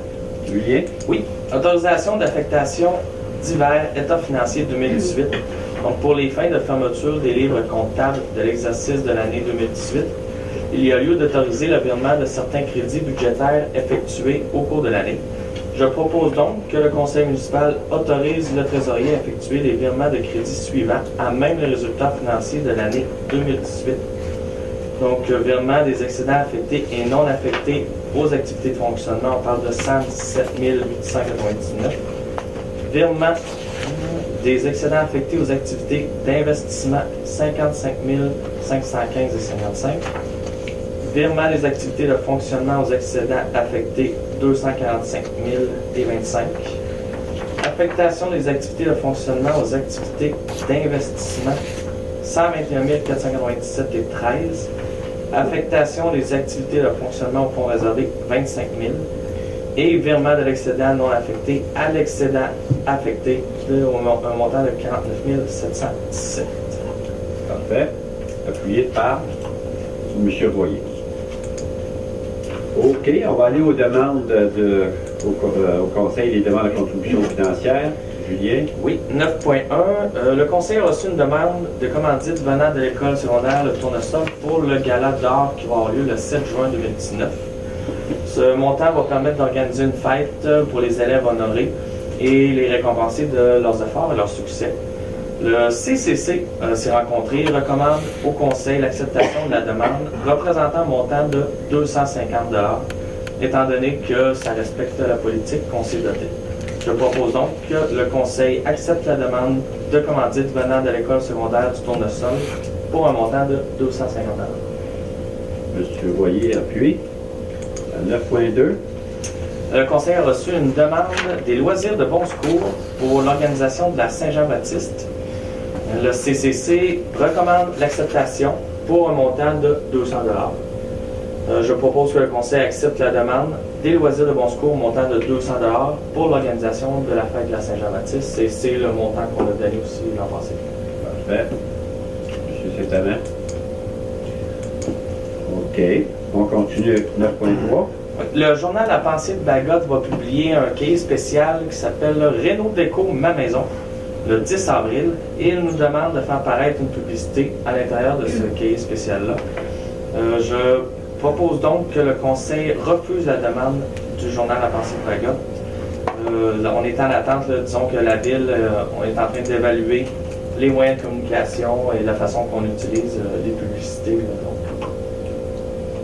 Julien? Oui, autorisation d'affectation divers, état financier 2018. Donc, pour les fins de fermeture des livres comptables de l'exercice de l'année 2018, il y a lieu d'autoriser le virement de certains crédits budgétaires effectués au cours de l'année. Je propose donc que le conseil municipal autorise le trésorier à effectuer les virements de crédits suivants à même les résultats financiers de l'année 2018. Donc, virement des excédents affectés et non affectés aux activités de fonctionnement, on parle de 117 899. Virement des excédents affectés aux activités d'investissement, 55 515,55. Virement des activités de fonctionnement aux excédents affectés, 245 025. Affectation des activités de fonctionnement aux activités d'investissement, 121 497,13. Affectation des activités de fonctionnement au fonds réservé, 25 000. Et virement de l'excédent non affecté à l'excédent affecté un montant de 49 717. Parfait. Appuyé par M. Royer. OK, on va aller aux demandes au conseil des demandes de contribution financière. Julien? Oui, 9.1. Le conseil a reçu une demande de commandite venant de l'école secondaire Le Tournesol pour le gala d'or qui va avoir lieu le 7 juin 2019. Ce montant va permettre d'organiser une fête pour les élèves honorés et les récompenser de leurs efforts et leur succès. Le CCC s'est rencontré et recommande au conseil l'acceptation de la demande représentant un montant de 250 $, étant donné que ça respecte la politique qu'on s'est dotée. Je propose donc que le conseil accepte la demande de commandite venant de l'école secondaire du Tournesol pour un montant de 250 $. M. Royer, appuyé. 9.2. Le conseil a reçu une demande des loisirs de bon secours pour l'organisation de la Saint-Jean-Baptiste. Le CCC recommande l'acceptation pour un montant de 200 $. Je propose que le conseil accepte la demande des loisirs de bon secours au montant de 200 $ pour l'organisation de la fête de la Saint-Jean-Baptiste. Et c'est le montant qu'on a donné aussi l'an passé. Parfait. M. Saint-Amand. OK. On continue avec 9.3. Le journal La Pensée de Bagotte va publier un cahier spécial qui s'appelle Réno Déco Ma Maison le 10 avril et il nous demande de faire paraître une publicité à l'intérieur de ce cahier spécial-là. Je propose donc que le conseil refuse la demande du journal La Pensée de Bagotte. On est en attente, disons que la ville, on est en train d'évaluer les moyens de communication et la façon qu'on utilise les publicités.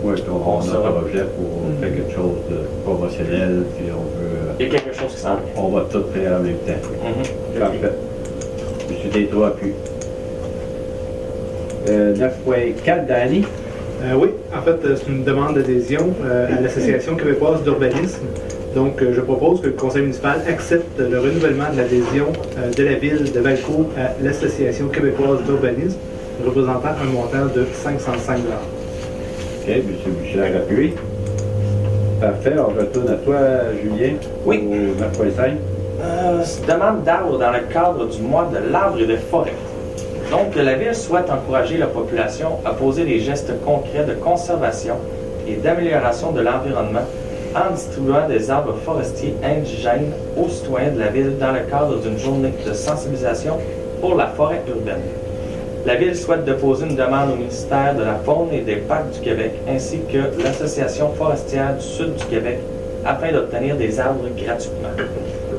Oui, on a un projet pour faire quelque chose de promotionnel, puis on veut... Il y a quelque chose qui s'en vient. On va tout faire en même temps. Parfait. M. Détro appuie. 9.4, Danny. Oui, en fait, c'est une demande d'adhésion à l'Association québécoise d'urbanisme. Donc, je propose que le conseil municipal accepte le renouvellement de l'adhésion de la ville de Valcourt à l'Association québécoise d'urbanisme, représentant un montant de 505 $. OK, M. Bouchard appuie. Parfait, on retourne à toi, Julien. Oui. Au 9.5. Demande d'arbres dans le cadre du mois de l'arbre et des forêts. Donc, la ville souhaite encourager la population à poser des gestes concrets de conservation et d'amélioration de l'environnement en distribuant des arbres forestiers indigènes aux citoyens de la ville dans le cadre d'une journée de sensibilisation pour la forêt urbaine. La Ville souhaite déposer une demande au ministère de la Faune et des Parcs du Québec ainsi que l'Association forestière du Sud du Québec afin d'obtenir des arbres gratuitement.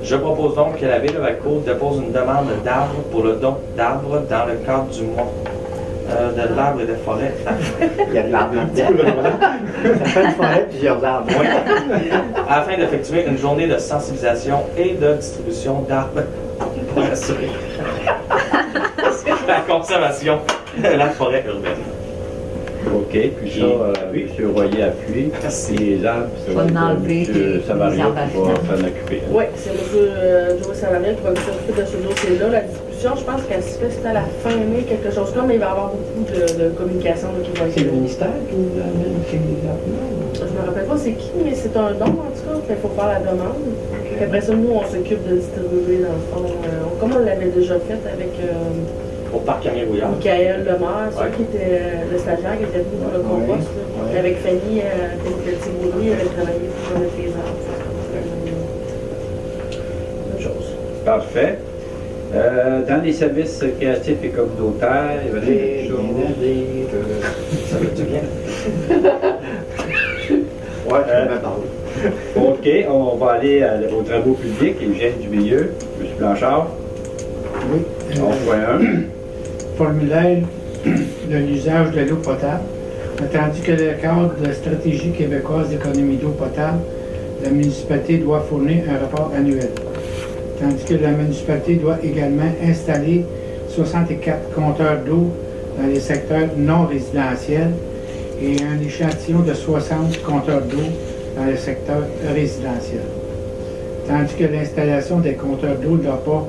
Je propose donc que la Ville de Valcourt dépose une demande d'arbres pour le don d'arbres dans le cadre du mois de l'arbre et des forêts. Il y a de l'arbre là-dedans. Ça fait une forêt, plusieurs arbres. Oui. Afin d'effectuer une journée de sensibilisation et de distribution d'arbres pour assurer la conservation de la forêt urbaine. OK, puis ça, M. Royer appuie. Merci. Les arbres, ça Va va être enlever M. les Savaria arbres à qui va flanc. s'en occuper. Oui, c'est M. Joe Savaria qui va s'occuper de ce dossier-là. La discussion, je pense qu'elle se fait c'est à la fin mai, quelque chose comme, mais il va y avoir beaucoup de communication là, qui va être. C'est le ministère qui nous amène les arbres. Je me rappelle pas c'est qui, mais c'est un don en tout cas. Il faut faire la demande. Puis après ça, nous, on s'occupe de distribuer dans le fond. Comme on l'avait déjà fait avec Au parc Camille Rouillard. Michael Lemare, Ouais. qui était le stagiaire qui était venu pour le compost. Là. Ouais. Puis avec Fanny, Petit-Boulou, il avait travaillé pour mettre les arbres. Même chose. Parfait. Dans les services créatifs et communautaires, il y avait des choses. Ça va-tu bien? Ouais, je vais parler. OK, on va aller aux travaux publics, hygiène du milieu. M. Blanchard, Oui. 11.1. Formulaire de l'usage de l'eau potable. Tandis que le cadre de la stratégie québécoise d'économie d'eau potable, la municipalité doit fournir un rapport annuel. Tandis que la municipalité doit également installer 64 compteurs d'eau dans les secteurs non résidentiels et un échantillon de 60 compteurs d'eau dans le secteur résidentiel. Tandis que l'installation des compteurs d'eau n'a pas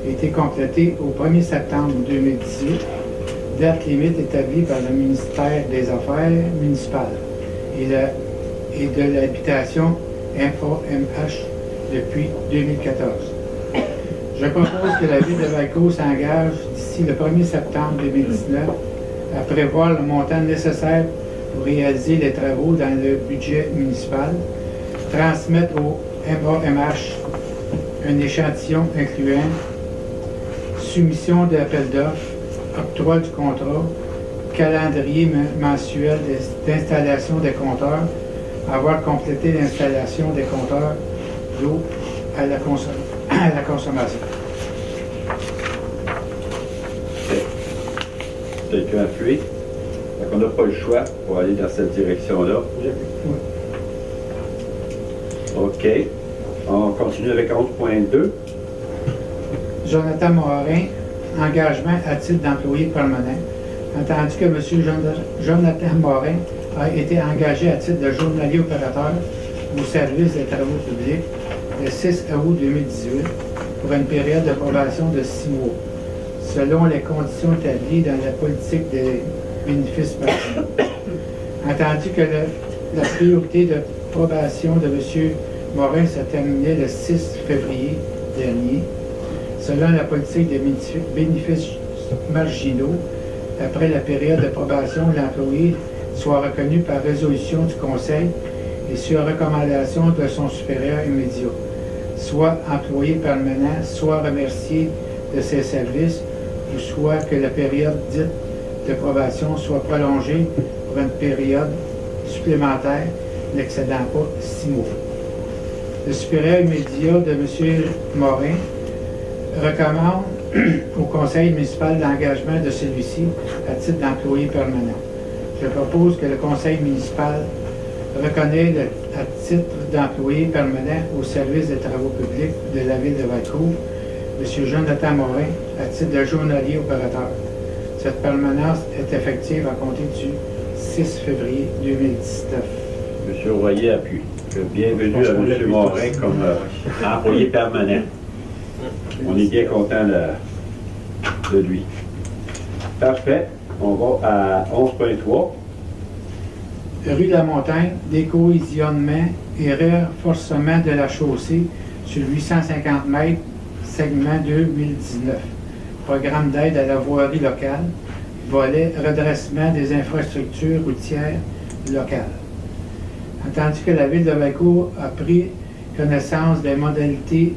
été complétée au 1er septembre 2018, date limite établie par le ministère des Affaires municipales et de l'habitation InfoMH depuis 2014. Je propose que la Ville de Valcourt s'engage d'ici le 1er septembre 2019 à prévoir le montant nécessaire pour réaliser les travaux dans le budget municipal, transmettre au MAMH un échantillon incluant soumission de l'appel d'offres, octroi du contrat, calendrier mensuel d'installation des compteurs, avoir complété l'installation des compteurs d'eau à la consommation. Quelqu'un appuie. Donc, on n'a pas le choix pour aller dans cette direction-là. OK. On continue avec 11.2. Jonathan Morin, engagement à titre d'employé permanent, tandis que M. Jonathan Morin a été engagé à titre de journalier opérateur au service des travaux publics le 6 août 2018 pour une période de probation de 6 mois, selon les conditions établies dans la politique des bénéfices marginaux. Entendu que la priorité de probation de M. Morin s'est terminée le 6 février dernier, selon la politique des bénéfices marginaux, après la période de probation, l'employé soit reconnu par résolution du Conseil et sur recommandation de son supérieur immédiat, soit employé permanent, soit remercié de ses services, ou soit que la période dite de probation soit prolongée pour une période supplémentaire n'excédant pas 6 mois. Le supérieur immédiat de M. Morin recommande au conseil municipal l'engagement de celui-ci à titre d'employé permanent. Je propose que le conseil municipal reconnaisse à titre d'employé permanent au service des travaux publics de la ville de Valcourt M. Jonathan Morin à titre de journalier opérateur. Cette permanence est effective à compter du 6 février 2019. M. Royer appuie. Bienvenue à M. Morin comme employé permanent. On est bien content de lui. Parfait. On va à 11.3. Rue de la Montagne, décohésionnement et renforcement de la chaussée sur 850 mètres, segment 2019. Programme d'aide à la voirie locale, volet redressement des infrastructures routières locales. Entendu que la Ville de Valcourt a pris connaissance des modalités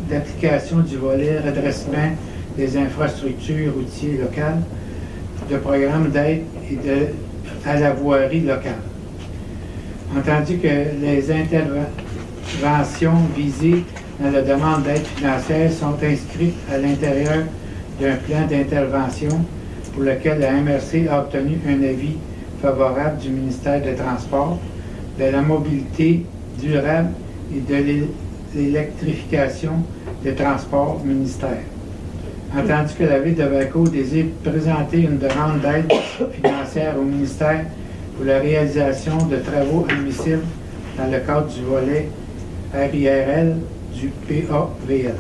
d'application du volet redressement des infrastructures routières locales, de programmes d'aide à la voirie locale. Entendu que les interventions visées dans la demande d'aide financière sont inscrites à l'intérieur d'un plan d'intervention pour lequel la MRC a obtenu un avis favorable du ministère des Transports, de la mobilité durable et de l'électrification des transports ministères. Entendu que la Ville de Valcourt désire présenter une demande d'aide financière au ministère pour la réalisation de travaux admissibles dans le cadre du volet RIRL du PAVL.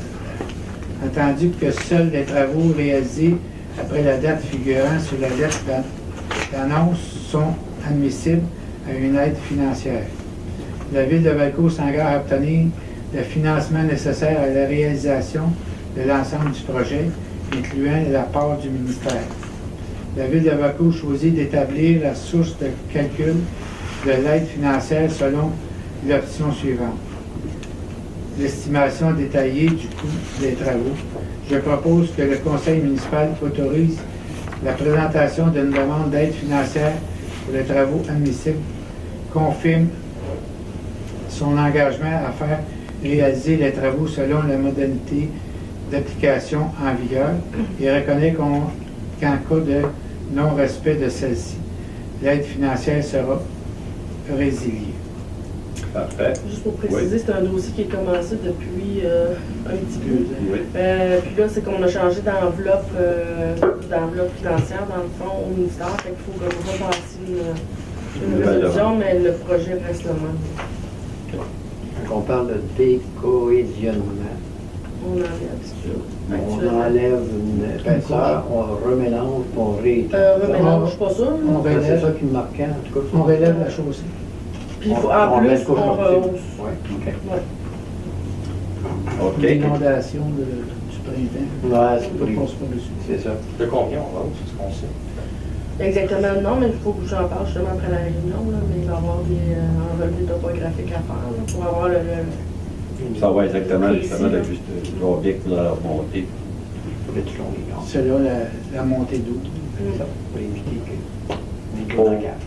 Entendu que seuls les travaux réalisés après la date figurant sur la lettre d'annonce sont admissibles à une aide financière. La Ville de Valcourt s'engage à obtenir le financement nécessaire à la réalisation de l'ensemble du projet, incluant la part du ministère. La Ville de Valcourt choisit d'établir la source de calcul de l'aide financière selon l'option suivante. L'estimation détaillée du coût des travaux. Je propose que le Conseil municipal autorise la présentation d'une demande d'aide financière pour les travaux admissibles, confirme son engagement à faire réaliser les travaux selon la modalité d'application en vigueur et reconnaît qu'en cas de non-respect de celle-ci, l'aide financière sera résiliée. Parfait. Juste pour préciser, c'est un dossier qui est commencé depuis un petit peu. Oui. Puis là, c'est qu'on a changé d'enveloppe financière, dans le fond, au ministère. Fait qu'il faut comme repasser une résolution, mais le projet reste le même. Quand on parle de décohésionnement, On enlève ça. on enlève une épaisseur, on remélange, on Remélange, je suis pas sûre. On relève. C'est ça qui me marquait, en tout cas. On relève la chaussée. Puis en met plus, le couche on mortier. rehausse. Ouais, OK. Ouais. OK. L'inondation du printemps. Ouais, c'est pas On passe pas dessus. C'est ça. De combien on va, c'est ce qu'on sait? Exactement, non, mais il faut que j'en parle justement après la réunion, là, mais il va y avoir un relevé topographique à faire là, pour avoir le Savoir exactement justement combien qu'il faudra remonter. Selon la montée d'eau. C'est ça, pour éviter que les Oh. gars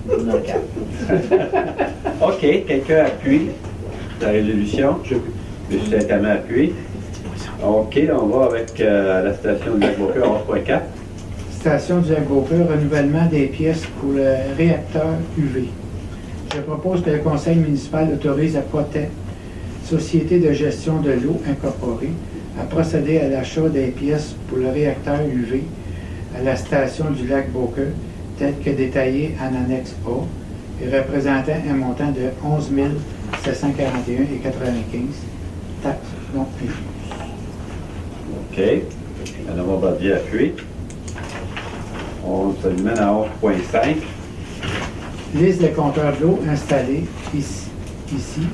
dans le cap. OK. Quelqu'un appuie la résolution? M. Saint-Amand appuie. OK. On va avec la station de Lac-Beaucœur 11.4. Station du Lac-Beaucœur, renouvellement des pièces pour le réacteur UV. Je propose que le conseil municipal autorise à Potet, Société de gestion de l'eau incorporée, à procéder à l'achat des pièces pour le réacteur UV à la station du Lac-Beaucœur, tel que détaillé en annexe A, et représentant un montant de 11 741,95 taxes non payées. OK. Madame Bombardier appuie. On se mène à 11.5. Liste des compteurs d'eau installés ici,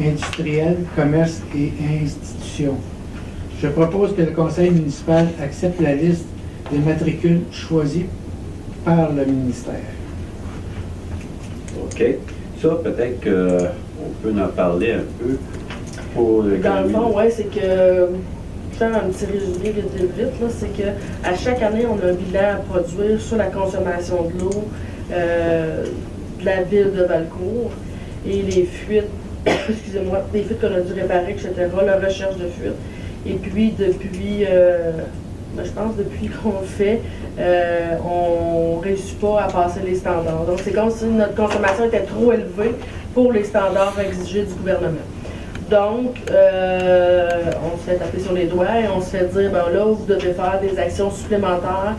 industriels, commerce et institutions. Je propose que le conseil municipal accepte la liste des matricules choisies par le ministère. OK. Ça, peut-être qu'on peut en parler un peu pour Dans le fond, oui, c'est que, faire un petit résumé vite, là, c'est qu'à chaque année, on a un bilan à produire sur la consommation de l'eau de la ville de Valcourt et les fuites, excusez-moi, les fuites qu'on a dû réparer, etc., la recherche de fuites. Et puis, depuis, je pense, depuis qu'on le fait, on ne réussit pas à passer les standards. Donc, c'est comme si notre consommation était trop élevée pour les standards exigés du gouvernement. Donc, on se fait taper sur les doigts et on se fait dire, ben là, vous devez faire des actions supplémentaires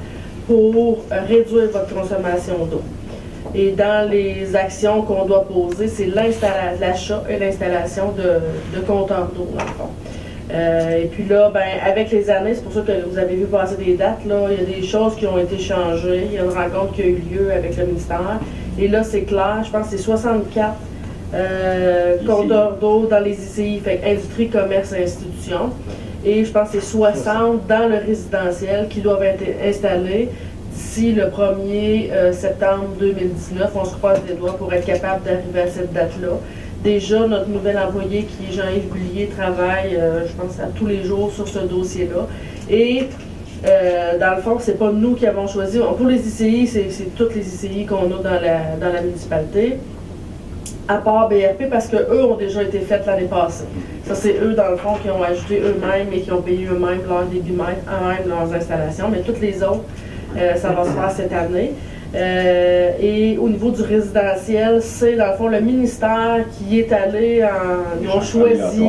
pour réduire votre consommation d'eau. Et dans les actions qu'on doit poser, c'est l'achat et l'installation de compteurs d'eau, dans le fond. Et puis là, ben, avec les années, c'est pour ça que vous avez vu passer des dates, là, il y a des choses qui ont été changées, il y a une rencontre qui a eu lieu avec le ministère. Et là, c'est clair, je pense que c'est 64 compteurs d'eau dans les ICI, fait industrie, commerce et institutions. Et je pense que c'est 60 dans le résidentiel qui doivent être installés, d'ici le 1er septembre 2019. On se croise les doigts pour être capable d'arriver à cette date-là. Déjà, notre nouvel employé, qui est Jean-Yves Bullier, travaille, je pense, à tous les jours sur ce dossier-là. Et dans le fond, c'est pas nous qui avons choisi. Pour les ICI, c'est toutes les ICI qu'on a dans la municipalité, à part BRP, parce qu'eux ont déjà été faites l'année passée. Ça, c'est eux, dans le fond, qui ont ajouté eux-mêmes et qui ont payé eux-mêmes leurs débitmètres, eux-mêmes leurs installations. Mais toutes les autres, ça va se faire cette année. Et au niveau du résidentiel, c'est dans le fond le ministère qui est allé ils ont choisi.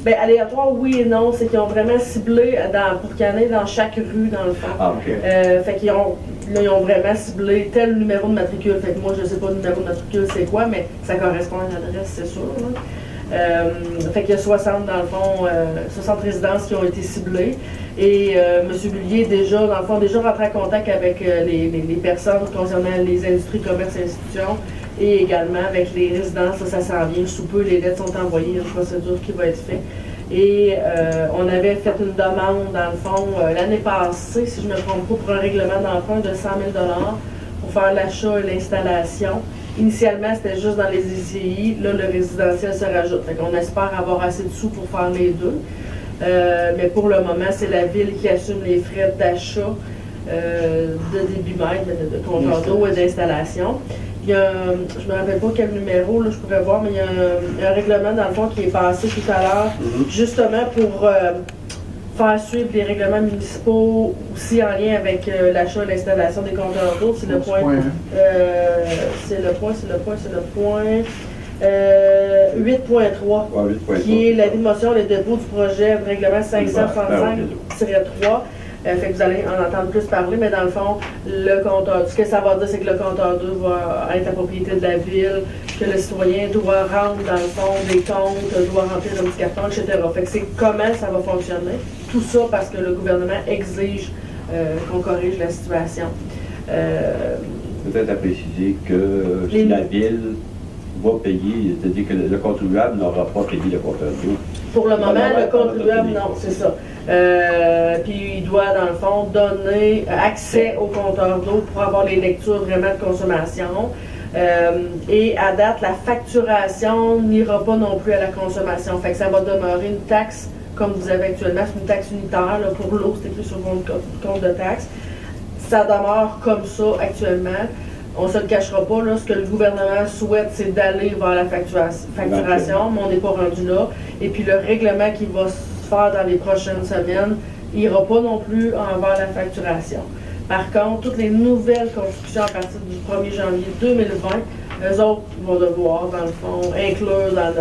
Bien, aléatoire, oui et non, c'est qu'ils ont vraiment ciblé pour qu'il y en ait dans chaque rue, dans le fond. Ah, OK. Fait qu'ils ont vraiment ciblé tel numéro de matricule. Fait que moi, je ne sais pas le numéro de matricule c'est quoi, mais ça correspond à une adresse, c'est sûr. Fait qu'il y a 60, dans le fond, 60 résidences qui ont été ciblées. Et M. Bullier, déjà, dans le fond, déjà rentré en contact avec les personnes concernant les industries, commerces et institutions, et également avec les résidences. Ça s'en vient sous peu. Les lettres sont envoyées, il y a une procédure qui va être faite. Et on avait fait une demande, dans le fond, l'année passée, si je ne me trompe pas, pour un règlement d'emprunt de 100 000 pour faire l'achat et l'installation. Initialement, c'était juste dans les ICI. Là, le résidentiel se rajoute. Fait qu'on espère avoir assez de sous pour faire les deux. Mais pour le moment, c'est la ville qui assume les frais d'achat de débitmètre, de compteur d'eau et d'installation. Il y a je ne me rappelle pas quel numéro, là, je pourrais voir, mais il y a un règlement, dans le fond, qui est passé tout à l'heure, justement pour faire suivre les règlements municipaux aussi en lien avec l'achat et l'installation des compteurs d'eau. C'est le point. C'est le point 8.3, qui est l'avis de motion et le dépôt du projet de règlement 565-3. Fait que vous allez en entendre plus parler, mais dans le fond, le compteur, ce que ça va dire, c'est que le compteur d'eau va être la propriété de la ville, que le citoyen doit rendre, dans le fond, des comptes, doit remplir un petit carton, etc. Fait que c'est comment ça va fonctionner. Tout ça parce que le gouvernement exige qu'on corrige la situation. Peut-être à préciser que si la ville va payer, c'est-à-dire que le contribuable n'aura pas payé le compteur d'eau. Pour le moment, le contribuable, non, c'est ça. Puis il doit, dans le fond, donner accès au compteur d'eau pour avoir les lectures vraiment de consommation. Et à date, la facturation n'ira pas non plus à la consommation. Fait que ça va demeurer une taxe, comme vous avez actuellement, c'est une taxe unitaire. Là, pour l'eau, c'est écrit sur le compte de taxe. Ça demeure comme ça actuellement. On ne se le cachera pas, là, ce que le gouvernement souhaite, c'est d'aller vers la facturation, mais on n'est pas rendu là. Et puis le règlement qui va se faire dans les prochaines semaines n'ira pas non plus envers la facturation. Par contre, toutes les nouvelles constructions à partir du 1er janvier 2020, eux autres vont devoir, dans le fond, inclure dans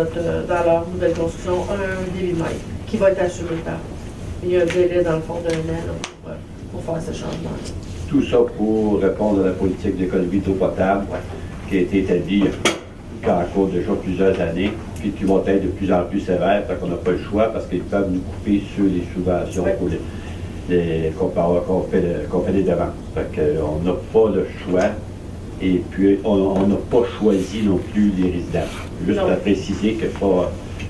leur nouvelle construction un débitmètre qui va être assumé par eux. Il y a un délai, dans le fond, d'un an là, pour faire ce changement. Tout ça pour répondre à la politique d'économie d'eau potable qui a été établie en cours déjà plusieurs années, puis qui vont être de plus en plus sévères, fait qu'on n'a pas le choix parce qu'ils peuvent nous couper sur les subventions pour qu'on fait les demandes. Fait qu'on n'a pas le choix et puis on n'a pas choisi non plus les résidents. Juste à préciser que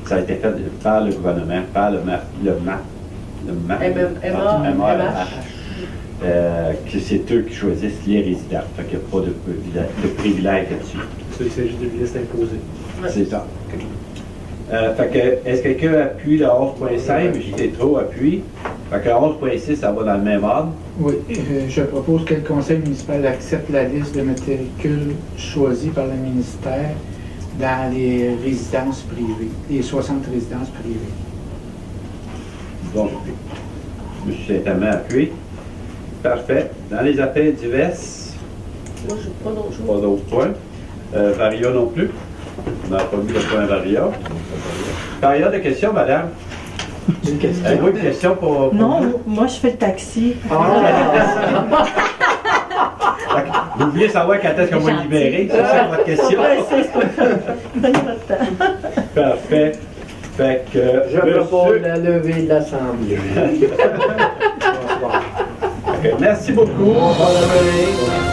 ça a été fait par le gouvernement, par le MAH. Que c'est eux qui choisissent les résidents. Fait qu'il n'y a pas de privilège là-dessus. Il s'agit d'une liste imposée. C'est ça. Fait que, est-ce que quelqu'un appuie le 11.5? J'étais trop appuyé. Fait que le 11.6, ça va dans le même ordre. Oui, je propose que le conseil municipal accepte la liste de matricules choisis par le ministère dans les résidences privées, les 60 résidences privées. Bon, je suis certainement appuyé. Parfait. Dans les appels divers, moi, je n'ai pas d'autres choses. Pas d'autres points. Varia non plus. On n'a pas mis le point Varia. Par ailleurs, de questions, madame? Une question. Avez-vous une question pour Non, vous? moi je fais le taxi. Vous vouliez savoir quand est-ce qu'on va libérer? C'est ça votre question? Ouais, c'est ça. Prenez votre temps. Parfait. Fait que. Je propose la levée de l'Assemblée. Merci beaucoup. Bonne journée.